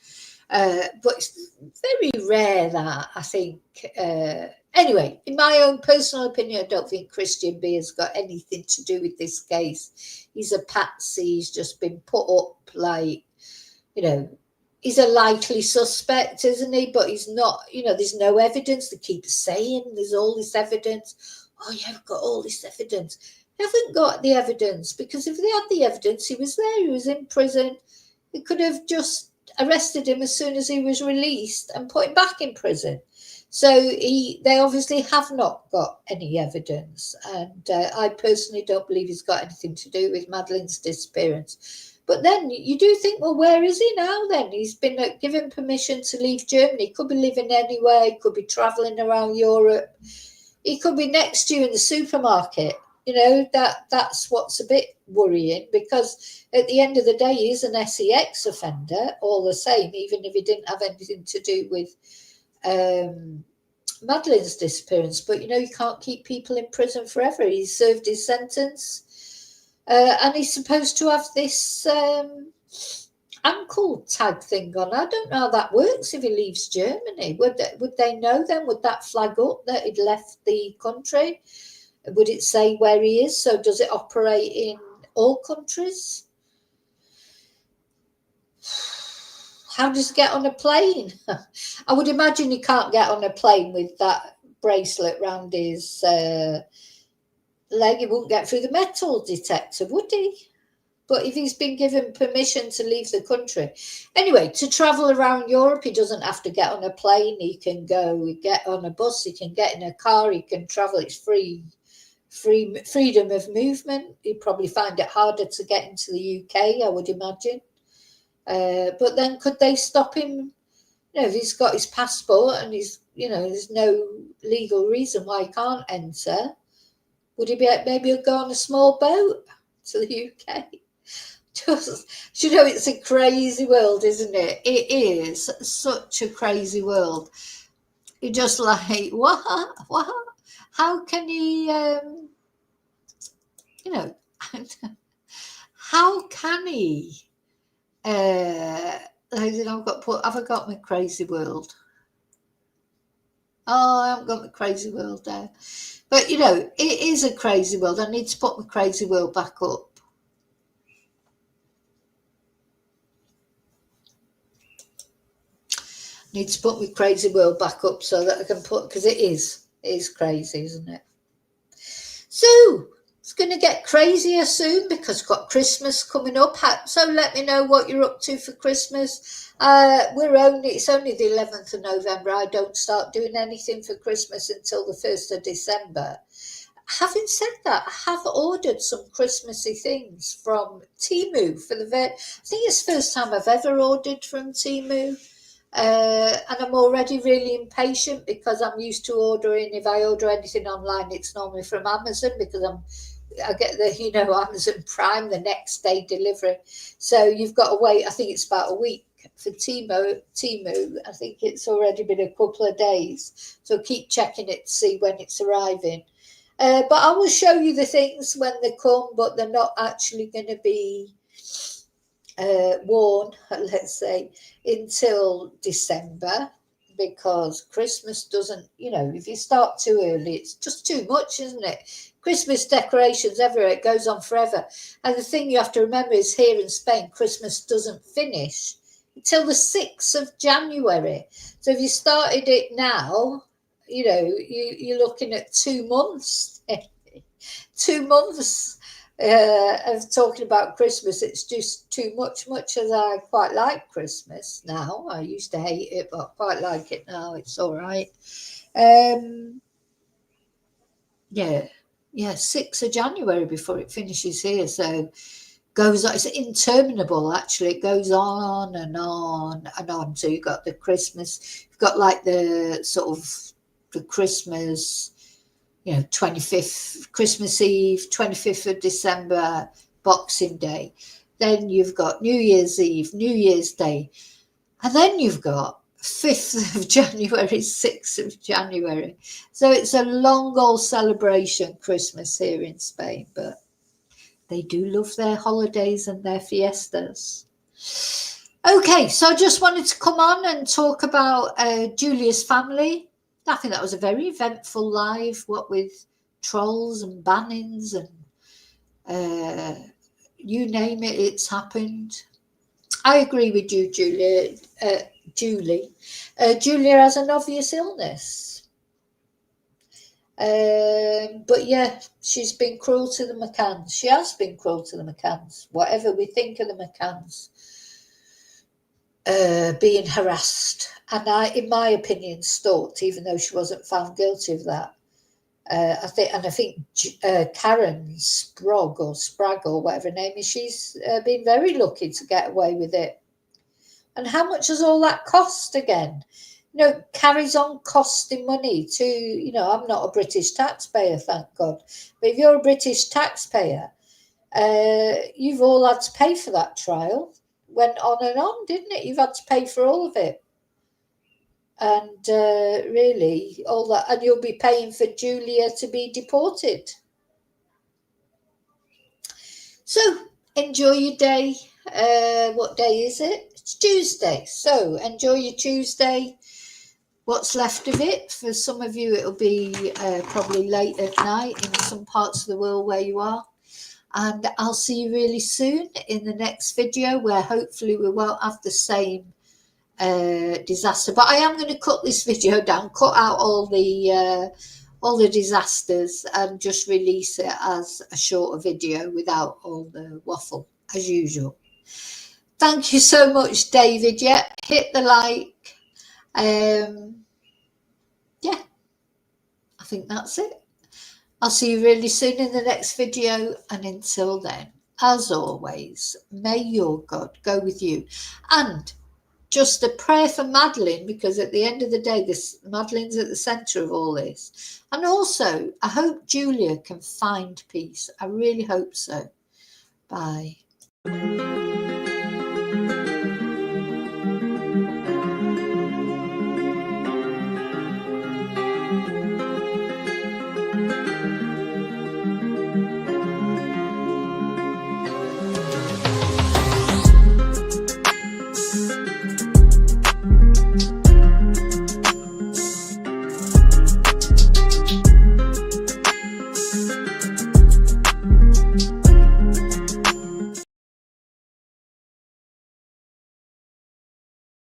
But it's very rare that, I think. Anyway, in my own personal opinion, I don't think Christian B has got anything to do with this case. He's a patsy. He's just been put up like, you know, he's a likely suspect, isn't he? But he's not, you know, there's no evidence. They keep saying there's all this evidence. Oh, yeah, I've got all this evidence. They haven't got the evidence because if they had the evidence, he was there, he was in prison. They could have just arrested him as soon as he was released and put him back in prison. So they obviously have not got any evidence. And I personally don't believe he's got anything to do with Madeleine's disappearance. But then you do think, well, where is he now then? He's been given permission to leave Germany. He could be living anywhere. He could be travelling around Europe. He could be next to you in the supermarket. You know, that's what's a bit worrying because at the end of the day, he is an SEX offender all the same, even if he didn't have anything to do with Madeleine's disappearance. But, you know, you can't keep people in prison forever. He's served his sentence. And he's supposed to have this ankle tag thing on. I don't know how that works if he leaves Germany. Would they know then? Would that flag up that he'd left the country? Would it say where he is? So does it operate in all countries? How does he get on a plane? I would imagine he can't get on a plane with that bracelet round his leg, he wouldn't get through the metal detector, would he? But if he's been given permission to leave the country, anyway, to travel around Europe, he doesn't have to get on a plane. He can get on a bus. He can get in a car. He can travel. It's freedom of movement. He'd probably find it harder to get into the UK, I would imagine. But then could they stop him? If he's got his passport and there's no legal reason why he can't enter, would he maybe go on a small boat to the UK? Just, it's a crazy world, isn't it? It is such a crazy world. You're just like, what? How can he, how can he, have I got my crazy world? Oh, I haven't got my crazy world there. But, it is a crazy world. I need to put my crazy world back up. Need to put my crazy world back up so that I can because it is crazy, isn't it? So it's going to get crazier soon because we've got Christmas coming up. So let me know what you're up to for Christmas. It's only the 11th of November. I don't start doing anything for Christmas until the 1st of December. Having said that, I have ordered some Christmassy things from Temu I think it's the first time I've ever ordered from Temu. And I'm already really impatient because I'm used to ordering. If I order anything online, it's normally from Amazon because I get the Amazon Prime, the next day delivery. So you've got to wait. I think it's about a week for Temu. I think it's already been a couple of days. So keep checking it to see when it's arriving. But I will show you the things when they come, but they're not actually going to be worn, let's say, until December, because Christmas doesn't, if you start too early, it's just too much, isn't it? Christmas decorations everywhere, it goes on forever. And the thing you have to remember is here in Spain, Christmas doesn't finish until the 6th of January. So if you started it now, you're looking at 2 months. 2 months of talking about Christmas. It's just too much as I quite like Christmas now. I used to hate it, but I quite like it now. It's all right. 6th of January before it finishes here. So goes on. It's interminable, actually. It goes on and on and on. So you've got the Christmas, you've got like the sort of the Christmas, 25th, Christmas Eve, 25th of December, Boxing Day. Then you've got New Year's Eve, New Year's Day. And then you've got 5th of January, 6th of January. So it's a long old celebration, Christmas here in Spain. But they do love their holidays and their fiestas. Okay, so I just wanted to come on and talk about Julia's family. I think that was a very eventful live, what with trolls and bannings and you name it, it's happened. I agree with you, Julia. Julia has an obvious illness. But yeah, she's been cruel to the McCanns. She has been cruel to the McCanns. Whatever we think of the McCanns, being harassed, and in my opinion, stalked, even though she wasn't found guilty of that. I think Karen Spragg or whatever her name is, she's been very lucky to get away with it. And how much has all that cost again? Carries on costing money to, I'm not a British taxpayer, thank God. But if you're a British taxpayer, you've all had to pay for that trial. Went on and on, didn't it? You've had to pay for all of it. And really, all that, and you'll be paying for Julia to be deported. So enjoy your day. What day is it? It's Tuesday. So enjoy your Tuesday. What's left of it. For some of you, it'll be probably late at night in some parts of the world where you are. And I'll see you really soon in the next video, where hopefully we won't have the same disaster. But I am going to cut this video down, cut out all the all the disasters and just release it as a shorter video without all the waffle as usual. Thank you so much, David. Yeah, hit the like. Yeah, I think that's it. I'll see you really soon in the next video, and until then, as always, may your God go with you. And just a prayer for Madeleine, because at the end of the day, Madeleine's at the centre of all this. And also, I hope Julia can find peace. I really hope so. Bye.